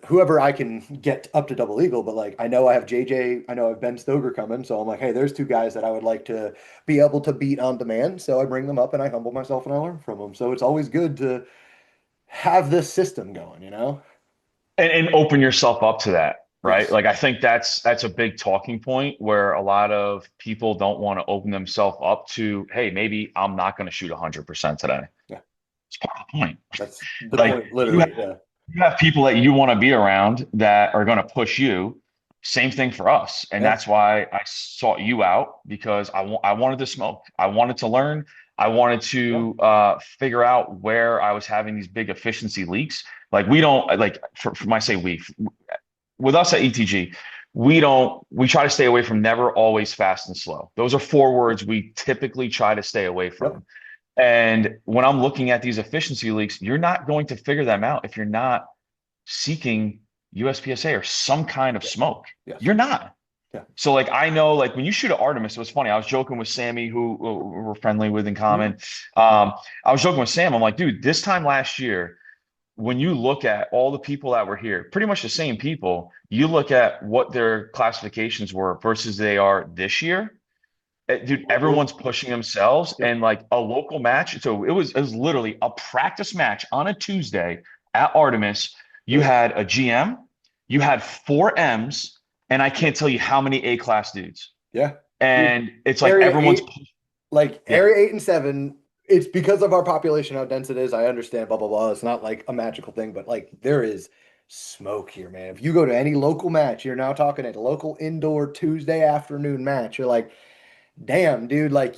whoever I can get up to double eagle, but like I know I have JJ, I know I have Ben Stoger coming, so I'm like, hey, there's 2 guys that I would like to be able to beat on demand. So I bring them up and I humble myself and I learn from them. So it's always good to have this system going. And open yourself up to that, right? Yes. Like I think that's a big talking point where a lot of people don't want to open themselves up to, hey, maybe I'm not going to shoot 100% today. Yeah. It's part of the point. That's the Like point, literally. Yeah. you have people that you want to be around that are going to push you. Same thing for us. And Yeah. that's why I sought you out because I wanted to smoke. I wanted to learn. I wanted Yeah. to figure out where I was having these big efficiency leaks. Like we don't like for my say we with us at ETG, we try to stay away from never, always, fast and slow. Those are 4 words we typically try to stay away Yep. from. And when I'm looking at these efficiency leaks, you're not going to figure them out if you're not seeking USPSA or some kind of Yeah. smoke. Yes. You're not. Yeah. So like I know like when you shoot at Artemis, it was funny. I was joking with Sammy, who we're friendly with in Mhm. common. I was joking with Sam. I'm like, dude, this time last year, when you look at all the people that were here, pretty much the same people, you look at what their classifications were versus they are this year. Dude, We're- everyone's pushing themselves Yep. and like a local match. So it was literally a practice match on a Tuesday at Artemis. You Really. had a GM, you had 4 M's, and I can't tell you how many A class dudes. Yeah. Dude, And it's like Area everyone's 8, like yeah, Area 8 and 7, it's because of our population, how dense it is. I understand, blah, blah, blah. It's not like a magical thing, but like there is smoke here, man. If you go to any local match, you're now talking at a local indoor Tuesday afternoon match. You're like, damn, dude, like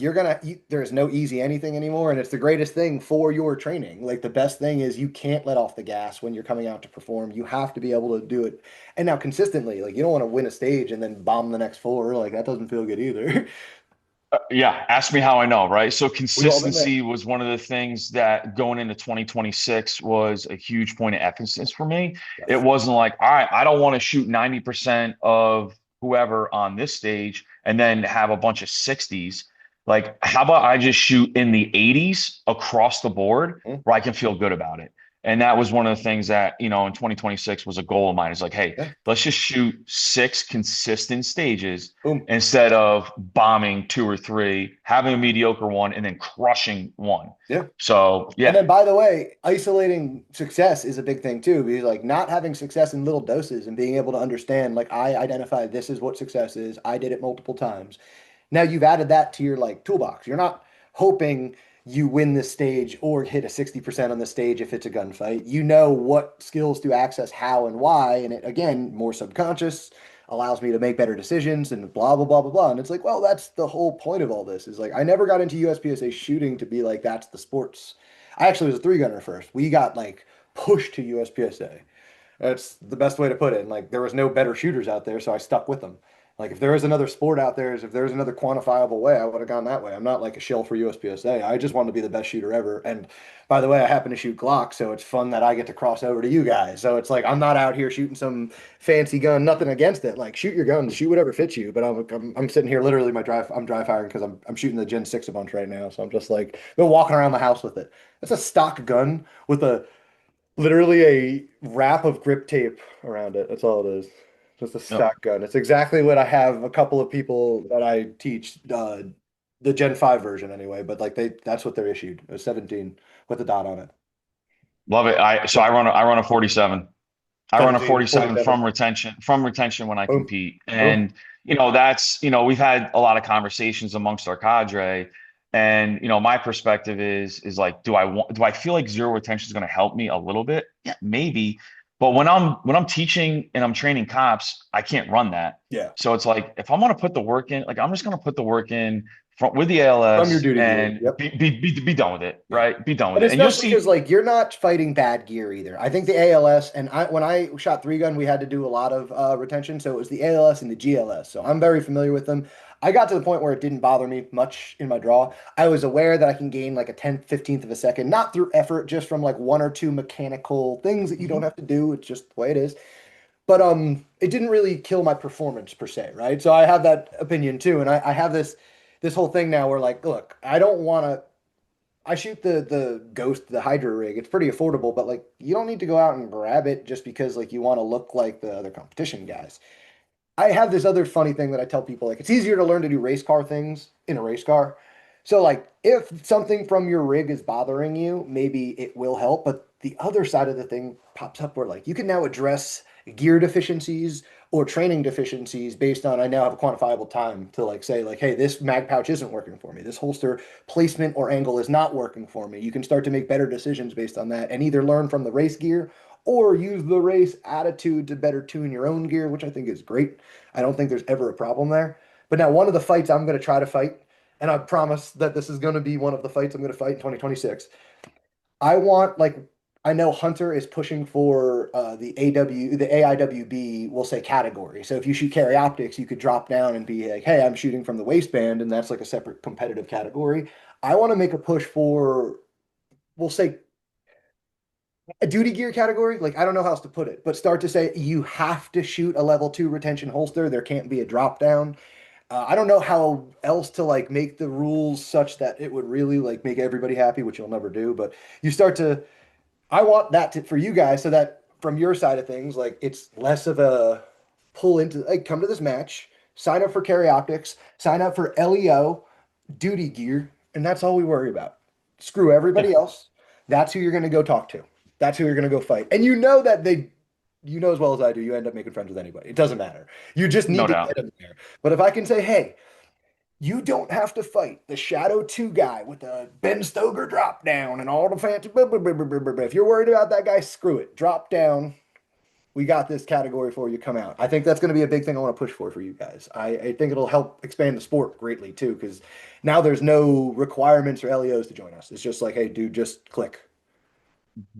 there's no easy anything anymore. And it's the greatest thing for your training. Like the best thing is you can't let off the gas when you're coming out to perform. You have to be able to do it. And now consistently, like you don't want to win a stage and then bomb the next 4. Like that doesn't feel good either. yeah, ask me how I know, right? So We've all been there. consistency was one of the things that going into 2026 was a huge point of emphasis for me. It Yes. wasn't like, all right, I don't want to shoot 90% of whoever on this stage and then have a bunch of 60s. Like, how about I just shoot in the 80s across the board Mm, where I can feel good about it? And that was one of the things that, in 2026 was a goal of mine. It's like, hey, yeah. let's just shoot 6 consistent stages Boom. instead of bombing 2 or 3, having a mediocre one, and then crushing one. Yeah. So And yeah, then, by the way, isolating success is a big thing too, because like not having success in little doses and being able to understand, like I identify this is what success is. I did it multiple times. Now you've added that to your like toolbox. You're not hoping you win this stage or hit a 60% on the stage if it's a gunfight. You know what skills to access, how and why. And it, again, more subconscious, allows me to make better decisions and blah, blah, blah, blah, blah. And it's like, well, that's the whole point of all this is like, I never got into USPSA shooting to be like, that's the sports. I actually was a three gunner first. We got like pushed to USPSA. That's the best way to put it. And like there was no better shooters out there, so I stuck with them. Like if there was another sport out there, if there was another quantifiable way, I would have gone that way. I'm not like a shill for USPSA. I just want to be the best shooter ever. And by the way, I happen to shoot Glock, so it's fun that I get to cross over to you guys. So it's like I'm not out here shooting some fancy gun. Nothing against it. Like shoot your gun, shoot whatever fits you. But I'm sitting here literally I'm dry firing because I'm shooting the Gen 6 a bunch right now. So I'm just like been walking around the house with it. It's a stock gun with a literally a wrap of grip tape around it. That's all it is. Just a Yep. stock gun. It's exactly what I have a couple of people that I teach, the Gen 5 version anyway, but like that's what they're issued. It was 17 with a dot on it. Love it. I run a 47. I run a 17, 47 47. from retention when I Boom. compete. Boom. And, we've had a lot of conversations amongst our cadre. And, my perspective is like, do I feel like zero retention is going to help me a little bit? Yeah, maybe. But when I'm teaching and I'm training cops, I can't run that. Yeah. So it's like, if I'm going to put the work in, like, I'm just going to put the work in with the From your ALS duty gear. and Yep. be done with it, Yeah. right? Be done with And it. And you'll especially because see. like you're not fighting bad gear either. I think the ALS and I when I shot three gun, we had to do a lot of retention. So it was the ALS and the GLS. So I'm very familiar with them. I got to the point where it didn't bother me much in my draw. I was aware that I can gain like a 10th, 15th of a second, not through effort, just from like one or two mechanical things that you don't Mhm. have to do. It's just the way it is. But it didn't really kill my performance per se, right? So I have that opinion too. And I have this whole thing now where like, look, I don't want to I shoot the Ghost, the Hydra rig. It's pretty affordable, but like you don't need to go out and grab it just because like you want to look like the other competition guys. I have this other funny thing that I tell people like it's easier to learn to do race car things in a race car. So like if something from your rig is bothering you, maybe it will help, but the other side of the thing pops up where like you can now address gear deficiencies or training deficiencies based on I now have a quantifiable time to like say like hey this mag pouch isn't working for me. This holster placement or angle is not working for me. You can start to make better decisions based on that and either learn from the race gear or use the race attitude to better tune your own gear, which I think is great. I don't think there's ever a problem there. But now, one of the fights I'm going to try to fight, and I promise that this is going to be one of the fights I'm going to fight in 2026. I want, like, I know Hunter is pushing for the AIWB, we'll say category. So if you shoot carry optics, you could drop down and be like, hey, I'm shooting from the waistband, and that's like a separate competitive category. I want to make a push for, we'll say a duty gear category, like I don't know how else to put it, but start to say you have to shoot a level two retention holster. There can't be a drop down. I don't know how else to like make the rules such that it would really like make everybody happy, which you'll never do. But you start to, I want that to, for you guys, so that from your side of things, like it's less of a pull into like come to this match, sign up for carry optics, sign up for LEO, duty gear, and that's all we worry about. Screw Yeah, everybody else. That's who you're going to go talk to. That's who you're going to go fight. And you know that you know as well as I do, you end up making friends with anybody. It doesn't matter. You just need no to get doubt. them there. But if I can say, hey, you don't have to fight the Shadow 2 guy with the Ben Stoker drop down and all the fancy. Blah, blah, blah, blah, blah, blah. If you're worried about that guy, screw it. Drop down. We got this category for you. Come out. I think that's going to be a big thing I want to push for you guys. I think it'll help expand the sport greatly too, because now there's no requirements or LEOs to join us. It's just like, hey, dude, just click.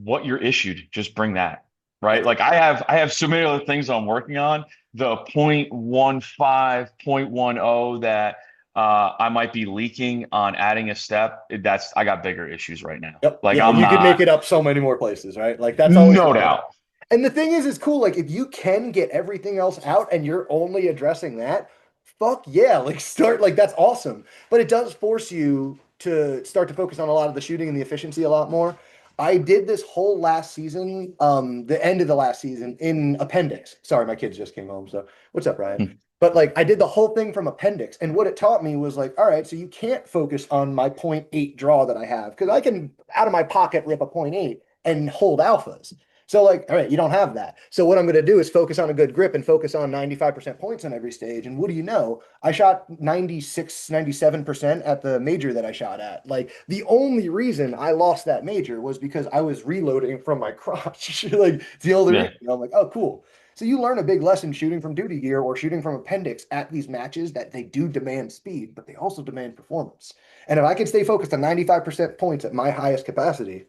What you're issued, just bring that, right? That's Like I have so many other things I'm working on. The 0.15, 0.10 that I might be leaking on adding a step. That's I got bigger issues right now. Yep. Like Yeah, I'm you could make not, it up so many more places, right? Like that's always the no thing. doubt. And the thing is, it's cool. Like if you can get everything else out and you're only addressing that, fuck yeah, like start like that's awesome. But it does force you to start to focus on a lot of the shooting and the efficiency a lot more. I did this whole last season, the end of the last season in appendix. Sorry, my kids just came home. So what's up, Ryan? But like I did the whole thing from appendix. And what it taught me was like, all right, so you can't focus on my point 0.8 draw that I have because I can out of my pocket rip a point 0.8 and hold alphas. So like, all right, you don't have that. So what I'm going to do is focus on a good grip and focus on 95% points on every stage. And what do you know? I shot 96, 97% at the major that I shot at. Like the only reason I lost that major was because I was reloading from my crotch. Like it's the only Yeah. reason. I'm like, oh, cool. So you learn a big lesson shooting from duty gear or shooting from appendix at these matches that they do demand speed, but they also demand performance. And if I can stay focused on 95% points at my highest capacity,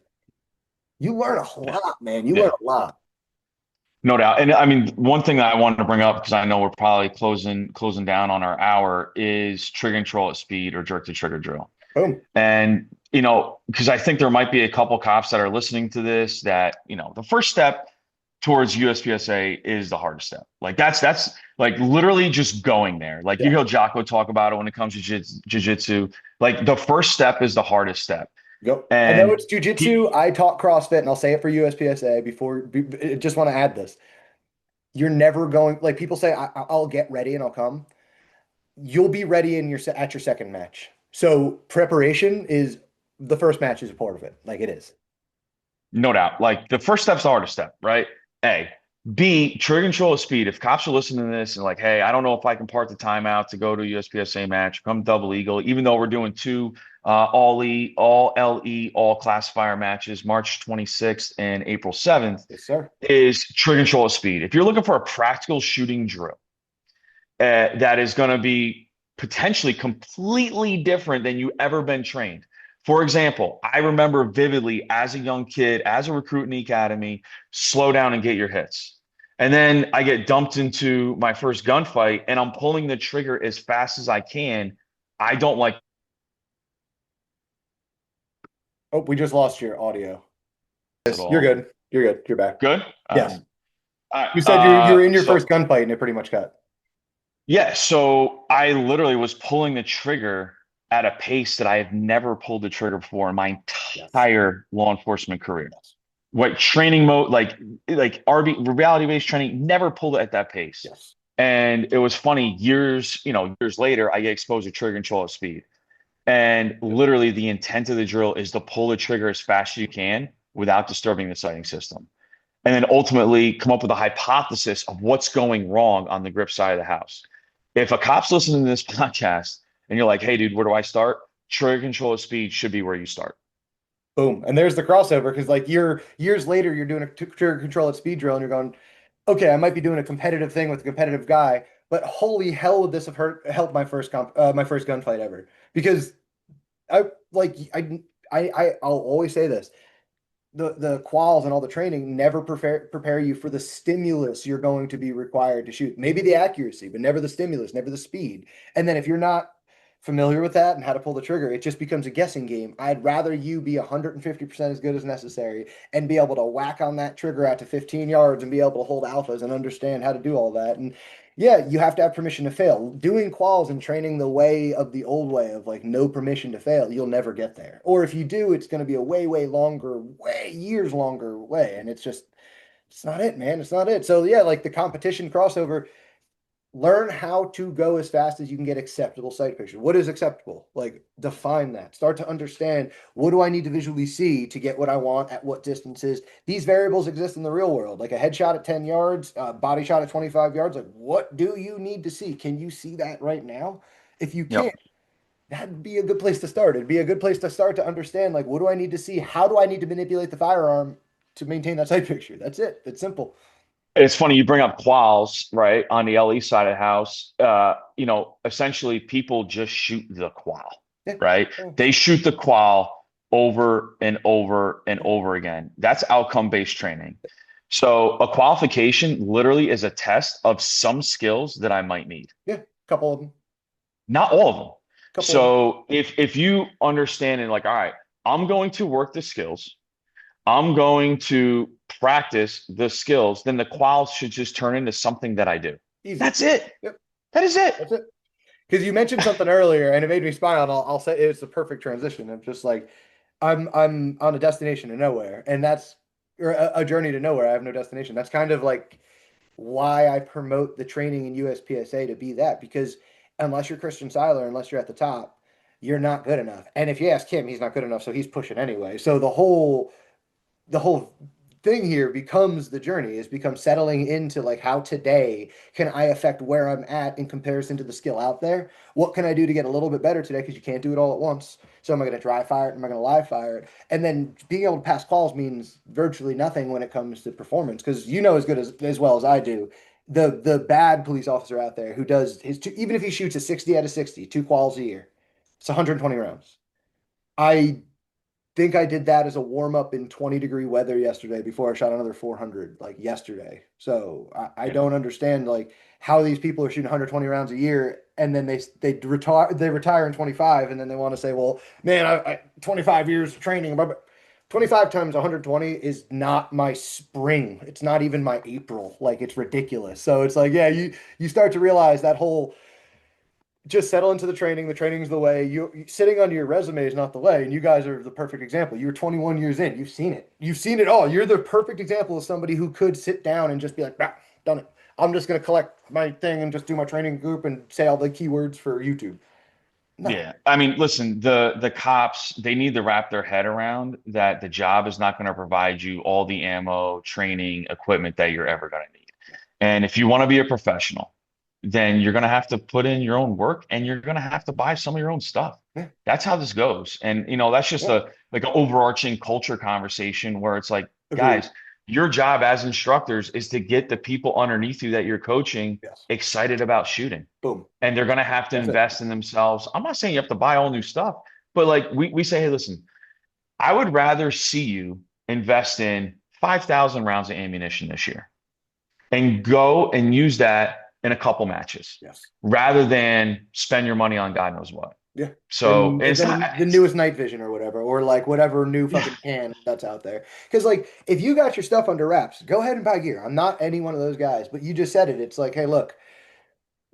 you learn a lot, man. You learn Yeah. a lot. No doubt. And I mean, one thing that I wanted to bring up, because I know we're probably closing down on our hour, is trigger control at speed or jerk to trigger drill. Boom. And, because I think there might be a couple cops that are listening to this that, the first step towards USPSA is the hardest step. Like that's like literally just going there. Like you Yeah. hear Jocko talk about it when it comes to jiu-jitsu. Like the first step is the hardest step. Yep. I know And it's jujitsu. he, I taught CrossFit, and I'll say it for USPSA just want to add this. You're never going, like people say, I'll get ready and I'll come. You'll be ready at your second match. So preparation is the first match is a part of it. Like it is. no doubt, like the first step's the hardest step, right? A. B, trigger control of speed. If cops are listening to this and like, hey, I don't know if I can part the timeout to go to a USPSA match, come double eagle, even though we're doing two all E, all LE, all classifier matches, March 26th and April 7th, Yes, sir. is trigger control of speed. If you're looking for a practical shooting drill that is going to be potentially completely different than you ever been trained. For example, I remember vividly as a young kid, as a recruit in the academy, slow down and get your hits. And then I get dumped into my first gunfight and I'm pulling the trigger as fast as I can. I don't like Oh, we just lost your audio. it at Yes, you're all. good. You're good. You're back. Good. Yes. All right. You said you were in your So first gunfight and it pretty much cut. yeah, so I literally was pulling the trigger at a pace that I have never pulled the trigger before in my Yes. entire law enforcement career. Yes. What training mode, like RB reality based training, never pulled it at that pace. Yes. And it was funny, years later, I get exposed to trigger control at speed. And Yep. literally the intent of the drill is to pull the trigger as fast as you can without disturbing the sighting system. And then ultimately come up with a hypothesis of what's going wrong on the grip side of the house. If a cop's listening to this podcast and you're like, hey, dude, where do I start? Trigger control of speed should be where you start. Boom. And there's the crossover because like you're years later, you're doing a trigger control at speed drill and you're going, okay, I might be doing a competitive thing with a competitive guy, but holy hell would this have helped my first gunfight ever? Because I like I'll always say this. The quals and all the training never prepare you for the stimulus you're going to be required to shoot. Maybe the accuracy, but never the stimulus, never the speed. And then if you're not familiar with that and how to pull the trigger, it just becomes a guessing game. I'd rather you be 150% as good as necessary and be able to whack on that trigger out to 15 yards and be able to hold alphas and understand how to do all that. And yeah, you have to have permission to fail. Doing quals and training the way of the old way of like no permission to fail, you'll never get there. Or if you do, it's going to be a way, way longer, way years longer way. And it's not it, man. It's not it. So yeah, like the competition crossover, learn how to go as fast as you can get acceptable sight picture. What is acceptable? Like define that. Start to understand what do I need to visually see to get what I want at what distances. These variables exist in the real world. Like a headshot at 10 yards, body shot at 25 yards. Like what do you need to see? Can you see that right now? If you Yep. can't, that'd be a good place to start. It'd be a good place to start to understand like what do I need to see? How do I need to manipulate the firearm to maintain that sight picture? That's it. It's simple. It's funny you bring up quals, right? On the LE side of the house, essentially people just shoot the qual, Yeah. right? Yeah. They shoot the qual over and over and over again. That's outcome-based training. So a qualification literally is a test of some skills that I might need. Yeah. Couple of them. Not all of them. Couple of them. So if you understand and like, all right, I'm going to work the skills, I'm going to practice the skills, then the quals should just turn into something that I do. Easy. That's it. Yep. That is it. That's it. Because you mentioned something earlier and it made me smile, and I'll say it's the perfect transition of just like I'm on a destination to nowhere, and that's or a journey to nowhere. I have no destination. That's kind of like why I promote the training in USPSA to be that, because unless you're Christian Seiler, unless you're at the top, you're not good enough. And if you ask him, he's not good enough, so he's pushing anyway. So the whole thing here becomes the journey, is become settling into like how today can I affect where I'm at in comparison to the skill out there? What can I do to get a little bit better today? Because you can't do it all at once. So am I going to dry fire it? Am I going to live fire it? And then being able to pass calls means virtually nothing when it comes to performance, because you know as good as well as I do. The bad police officer out there who does his two, even if he shoots a 60 out of 60, two quals a year, it's 120 rounds. I think I did that as a warm up in 20-degree weather yesterday before I shot another 400 like yesterday. So I Yeah. don't understand like how these people are shooting 120 rounds a year and then they retire in 25 and then they want to say, well, man, 25 years of training, but 25 times 120 is not my spring. It's not even my April. Like it's ridiculous. So it's like, yeah, you start to realize that whole just settle into the training. The training's the way. Sitting under your resume is not the way. And you guys are the perfect example. You're 21 years in. You've seen it. You've seen it all. You're the perfect example of somebody who could sit down and just be like, bah, done it. I'm just going to collect my thing and just do my training group and say all the keywords for YouTube. No. Yeah. I mean, listen, the cops, they need to wrap their head around that the job is not going to provide you all the ammo, training, equipment that you're ever going to need. And if you want to be a professional, then you're going to have to put in your own work and you're going to have to buy some of your own stuff. Yeah. That's how this goes. And that's just Yeah. a like an overarching culture conversation where it's like, Agreed. guys, your job as instructors is to get the people underneath you that you're coaching Yes. excited about shooting, Boom. and they're going to have to That's it. invest in themselves. I'm not saying you have to buy all new stuff, but like we say, hey, listen, I would rather see you invest in 5,000 rounds of ammunition this year and go and use that in a couple matches Yes. rather than spend your money on God knows what. Yeah. So And it's not, then the newest night vision or whatever, or like whatever new yeah, fucking can that's out there. Because like if you got your stuff under wraps, go ahead and buy gear. I'm not any one of those guys, but you just said it. It's like, hey, look,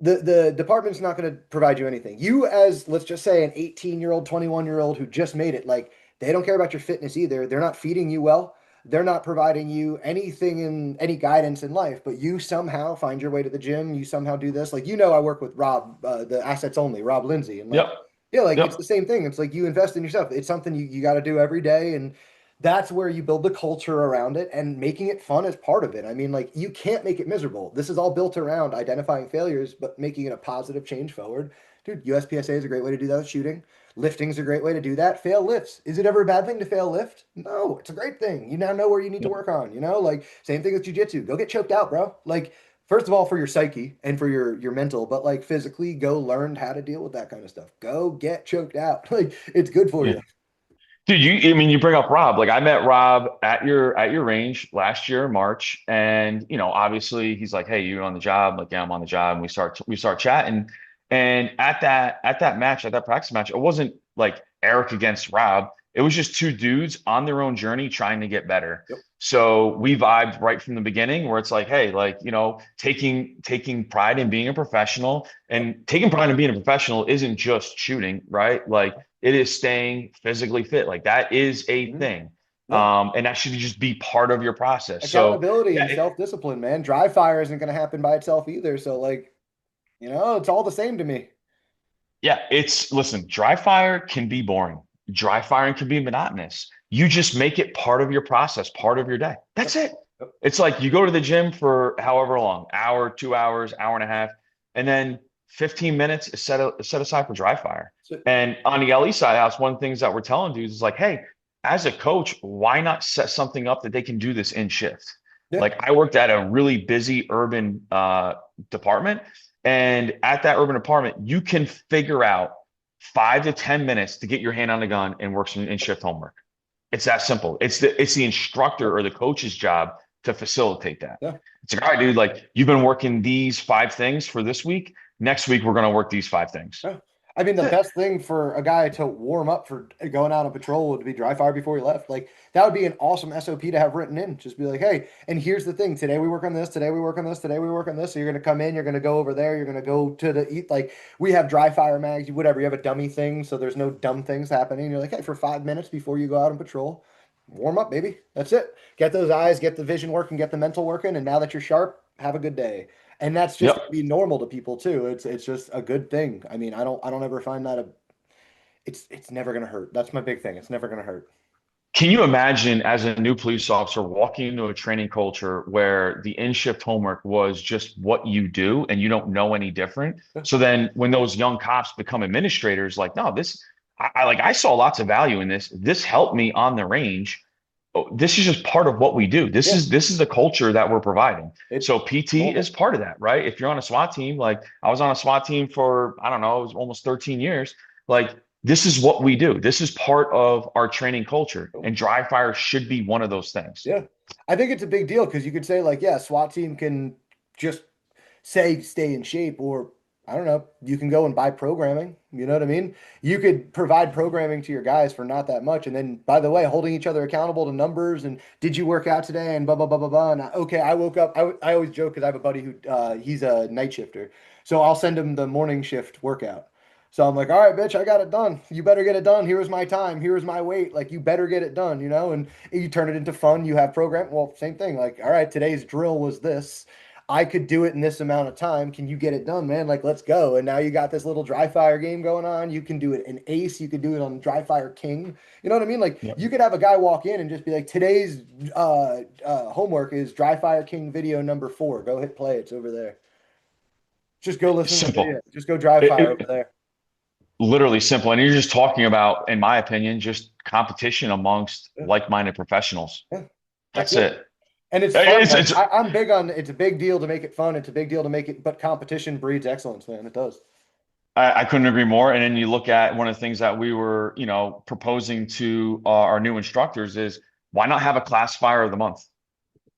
the department's not going to provide you anything. You as let's just say an 18-year-old, 21-year-old who just made it, like they don't care about your fitness either. They're not feeding you well. They're not providing you anything in any guidance in life, but you somehow find your way to the gym. You somehow do this. Like, I work with Rob, the assets only, Rob Lindsay. And yep, like, yeah, like it's yep, the same thing. It's like you invest in yourself. It's something you got to do every day. And that's where you build the culture around it, and making it fun is part of it. I mean, like you can't make it miserable. This is all built around identifying failures, but making it a positive change forward. Dude, USPSA is a great way to do that with shooting. Lifting is a great way to do that. Fail lifts. Is it ever a bad thing to fail lift? No, it's a great thing. You now know where you need to yep, work on, Like same thing with jujitsu. Go get choked out, bro. Like first of all for your psyche and for your mental, but like physically go learn how to deal with that kind of stuff. Go get choked out. Like it's good for yeah. you. Dude, I mean, you bring up Rob. Like I met Rob at your range last year in March, and obviously he's like, "Hey, you on the job?" Like, "Yeah, I'm on the job." And we start chatting. And at that match, at that practice match, it wasn't like Erik against Rob. It was just two dudes on their own journey trying to get better. Yep. So we vibed right from the beginning, where it's like, hey, like taking pride in being a professional, Yep. and taking pride in being a professional isn't just shooting, right? Like it is staying physically fit. Like that is a Mhm. thing. Yeah. And that should just be part of your process. So Accountability yeah, and self-discipline, man. Dry fire isn't going to happen by itself either. So, like, it's all the same to me. yeah, listen, dry fire can be boring. Dry firing can be monotonous. You just make it part of your process, part of your day. Yep. That's it. Yep. It's like you go to the gym for however long, hour, 2 hours, hour and a half, and then 15 minutes is set aside for dry fire. So, And on the LE side house, one of the things that we're telling dudes is like, hey, as a coach, why not set something up that they can do this in shift? yeah. Like I worked at a really busy urban department, and at that urban department, you can figure out 5 to 10 minutes to get your hand on the gun and work some in shift homework. It's that simple. It's the instructor or the coach's job to facilitate that. Yeah. It's like, all right, dude, like you've been working these 5 things for this week. Next week, we're going to work these 5 things. Yeah. I mean, the That's it. best thing for a guy to warm up for going out on patrol would be dry fire before he left. Like, that would be an awesome SOP to have written in. Just be like, hey, and here's the thing. Today we work on this. Today we work on this. Today we work on this. So you're going to come in. You're going to go over there. You're going to go to the eat. Like, we have dry fire mags, whatever. You have a dummy thing. So there's no dumb things happening. You're like, hey, for 5 minutes before you go out on patrol, warm up, baby. That's it. Get those eyes, get the vision working, get the mental working. And now that you're sharp, have a good day. And that's just Yep. gonna be normal to people too. It's just a good thing. I mean, I don't ever find that it's never gonna hurt. That's my big thing. It's never gonna hurt. Can you imagine as a new police officer walking into a training culture where the in-shift homework was just what you do and you don't know any different? So then when those young cops become administrators, like, no, I saw lots of value in this. This helped me on the range. Oh, this is just part of what we do. This Yeah, is this is the culture that we're providing. it's So PT is normal. part of that, right? If you're on a SWAT team, like I was on a SWAT team for, I don't know, it was almost 13 years. Like this is what we do. This is part of our training culture. And dry fire should be one of those things. Yeah. I think it's a big deal because you could say, like, yeah, SWAT team can just say stay in shape, or I don't know, you can go and buy programming. You know what I mean? You could provide programming to your guys for not that much. And then, by the way, holding each other accountable to numbers and did you work out today and blah, blah, blah, blah, blah. And okay, I woke up. I always joke because I have a buddy who he's a night shifter. So I'll send him the morning shift workout. So I'm like, all right, bitch, I got it done. You better get it done. Here was my time. Here was my weight. Like, you better get it done, you know? And you turn it into fun. You have program. Well, same thing. Like, all right, today's drill was this. I could do it in this amount of time. Can you get it done, man? Like, let's go. And now you got this little dry fire game going on. You can do it in Ace. You could do it on Dry Fire King. You know what I mean? Like, Yeah. you could have a guy walk in and just be like, today's homework is Dry Fire King video number 4. Go hit play. It's over there. Just go listen to the video. Simple. Just go dry It, fire over it, there. literally simple. And you're just talking about, in my opinion, just competition amongst Yeah, like-minded professionals. yeah, that's That's it. it. And it's fun. It's, Like, it's I'm big on it's a big deal to make it fun. It's a big deal to make it, but competition breeds excellence, man. It does. I couldn't agree more. And then you look at one of the things that we were, proposing to our new instructors is why not have a class fire of the month?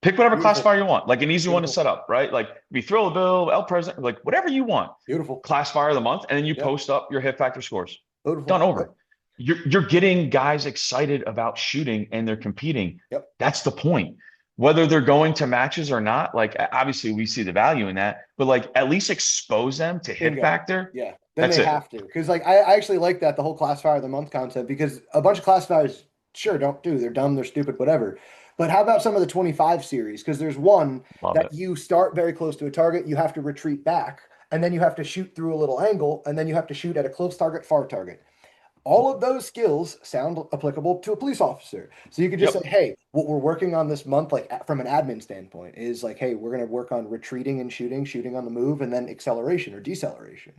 Pick whatever class Beautiful. fire you want, like an easy one to Beautiful. set up, right? Like be Thrill the Bill, El President, like whatever you want. Beautiful. Class fire of the month, and then you Yeah. post up your hit factor scores. Done Beautiful. over. Yep. You're getting guys excited about shooting and they're competing. Yep. That's the point. Whether they're going to matches or not, like obviously we see the value in that, but like at least expose them to hit Bingo. factor. Yeah. Then That's they it. have to. Because like I actually like that the whole classifier of the month concept because a bunch of classifiers sure don't do. They're dumb, they're stupid, whatever. But how about some of the 25 series? Because there's one Love that it. you start very close to a target, you have to retreat back, and then you have to shoot through a little angle, and then you have to shoot at a close target, far target. All of those skills sound applicable to a police officer. So you could just say, Yep. hey, what we're working on this month, like from an admin standpoint, is like, hey, we're going to work on retreating and shooting, shooting on the move, and then acceleration or deceleration.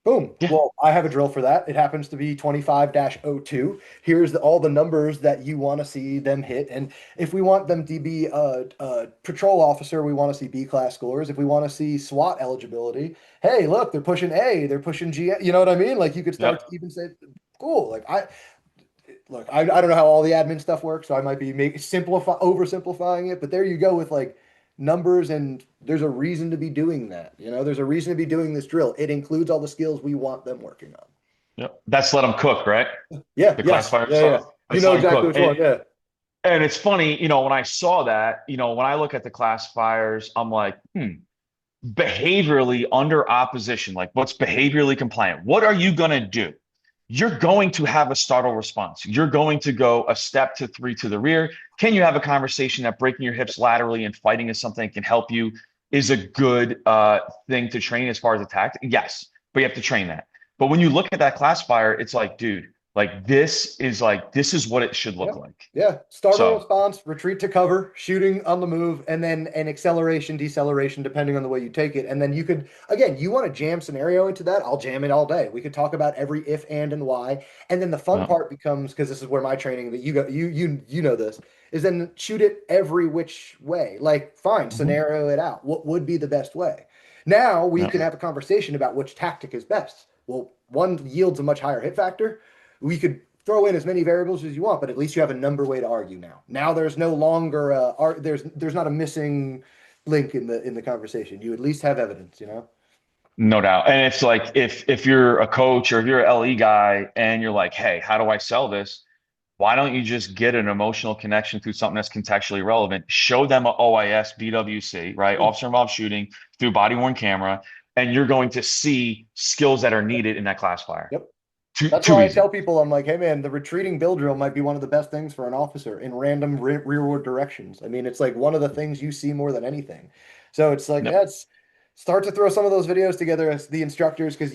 Boom. Yeah. Well, I have a drill for that. It happens to be 25-02. Here's all the numbers that you want to see them hit. And if we want them to be a patrol officer, we want to see B class scores. If we want to see SWAT eligibility, hey, look, they're pushing A, they're pushing G. You know what I mean? Like you could start to Yep. even say, cool. Like I don't know how all the admin stuff works, so I might be oversimplifying it, but there you go with like numbers, and there's a reason to be doing that. You know, there's a reason to be doing this drill. It includes all the skills we want them working on. Yep. That's let them cook, right? Yeah, The yes, classifier yeah, yeah. stuff. You That's know let them exactly cook. which one. Yeah. And it's funny, when I saw that, when I look at the classifiers, I'm like, behaviorally under opposition, like what's behaviorally compliant? What are you going to do? You're going to have a startle response. You're going to go a step to 3 to the rear. Can you have a conversation that breaking your hips laterally and fighting is something that can help you is a good thing to train as far as attack? Yes, but you have to train that. But when you look at that classifier, it's like, dude, this is what it should Yeah. look like. Yeah. Startle So, response, retreat to cover, shooting on the move, and then an acceleration, deceleration, depending on the way you take it. And then you could, again, you want to jam scenario into that, I'll jam it all day. We could talk about every if, and why. And then the fun yeah, part becomes, because this is where my training that you go, you know this, is then shoot it every which way. Like, fine, mhm, scenario it out. What would be the best way? Now we yeah, can have a conversation about which tactic is best. Well, one yields a much higher hit factor. We could throw in as many variables as you want, but at least you have a number way to argue now. Now there's no longer there's not a missing link in the conversation. You at least have evidence, you know? no doubt. And it's like if you're a coach or if you're an LE guy and you're like, hey, how do I sell this? Why don't you just get an emotional connection through something that's contextually relevant? Show them a OIS, BWC, right? Boom. Officer involved shooting through body worn camera, and you're going to see skills that are needed in that classifier. Yep. That's Too why I tell easy. people, I'm like, hey man, the retreating bill drill might be one of the best things for an officer in random rearward directions. I mean, it's like one of the things you see more than anything. So it's like, No, yeah, it's start to throw some of those videos together as the instructors because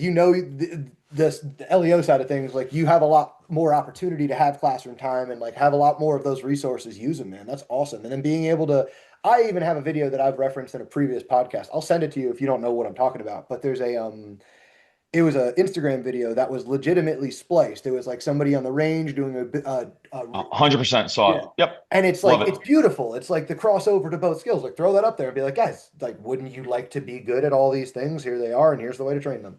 the LEO side of things, like you have a lot more opportunity to have classroom time and like have a lot more of those resources. Use them, man. That's awesome. And then being able to, I even have a video that I've referenced in a previous podcast. I'll send it to you if you don't know what I'm talking about. But there's a it was an Instagram video that was legitimately spliced. It was like somebody on the range doing a 100% saw yeah. it. Yep. And it's Love like it. it's beautiful. It's like the crossover to both skills. Like throw that up there and be like, guys, like wouldn't you like to be good at all these things? Here they are, and here's the way to train them.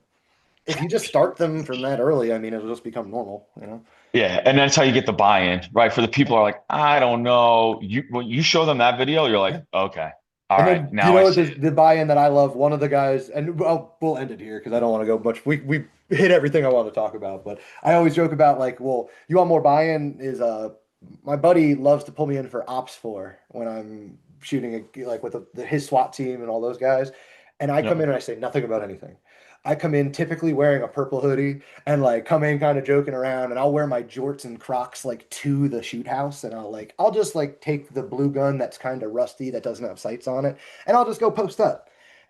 If you just start them from that early, I mean, it'll just become normal, you know? Yeah, and that's how you get the buy-in, right? For the people who are like, I don't know. You when you show them that video, you're like, Yeah. okay, all And right, then, you now know I what, see the, it. the buy-in that I love, one of the guys, and we'll end it here because I don't want to go much. We hit everything I want to talk about, but I always joke about like, well, you want more buy-in is my buddy loves to pull me in for ops for when I'm shooting like with his SWAT team and all those guys, and I come Yep. in and I say nothing about anything. I come in typically wearing a purple hoodie and like come in kind of joking around, and I'll wear my jorts and Crocs like to the shoot house, and I'll just like take the blue gun that's kind of rusty that doesn't have sights on it, and I'll just go post up.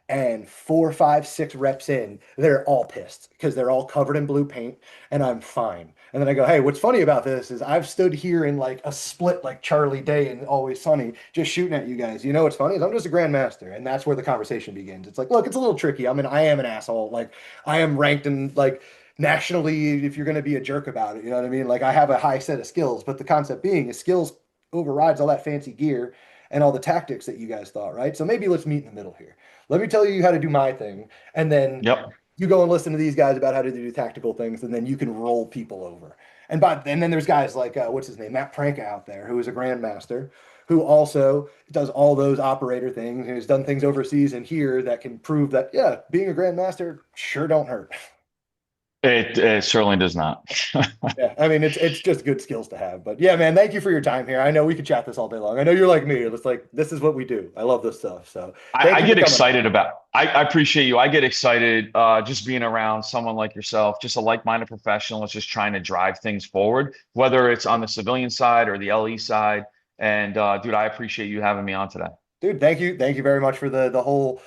And 4, 5, 6 reps in, they're all pissed because they're all covered in blue paint, and I'm fine. And then I go, hey, what's funny about this is I've stood here in like a split like Charlie Day and Always Sunny, just shooting at you guys. You know what's funny is I'm just a grandmaster, and that's where the conversation begins. It's like, look, it's a little tricky. I am an asshole. Like I am ranked in like nationally if you're going to be a jerk about it. You know what I mean? Like I have a high set of skills, but the concept being is skills overrides all that fancy gear and all the tactics that you guys thought, right? So maybe let's meet in the middle here. Let me tell you how to do my thing, and then Yep. you go and listen to these guys about how to do tactical things, and then you can roll people over. And then there's guys like what's his name, Matt Pranka out there, who is a grandmaster, who also does all those operator things and has done things overseas and here that can prove that yeah, being a grandmaster sure don't hurt. It certainly does not. Yeah, I mean it's just good skills to have. But yeah, man, thank you for your time here. I know we could chat this all day long. I know you're like me. It's like this is what we do. I love this stuff. So thank I you for get coming on. excited about. I appreciate you. I get excited just being around someone like yourself, just a like-minded professional that's just trying to drive things forward, whether it's on the civilian side or the LE side. And dude, I appreciate you having me on today. Dude, thank you. Thank you very much for the whole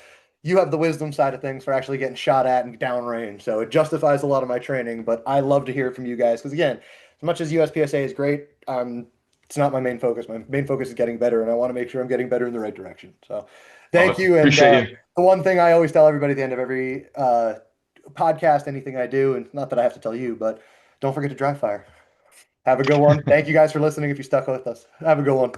you have the wisdom side of things for actually getting shot at and downrange. So it justifies a lot of my training, but I love to hear it from you guys because again, as much as USPSA is great, it's not my main focus. My main focus is getting better, and I want to make sure I'm getting better in the right direction. So Love thank it. you. And Appreciate you. the one thing I always tell everybody at the end of every podcast, anything I do, and not that I have to tell you, but don't forget to dry fire. Have a good one. Thank you guys for listening if you stuck with us. Have a good one.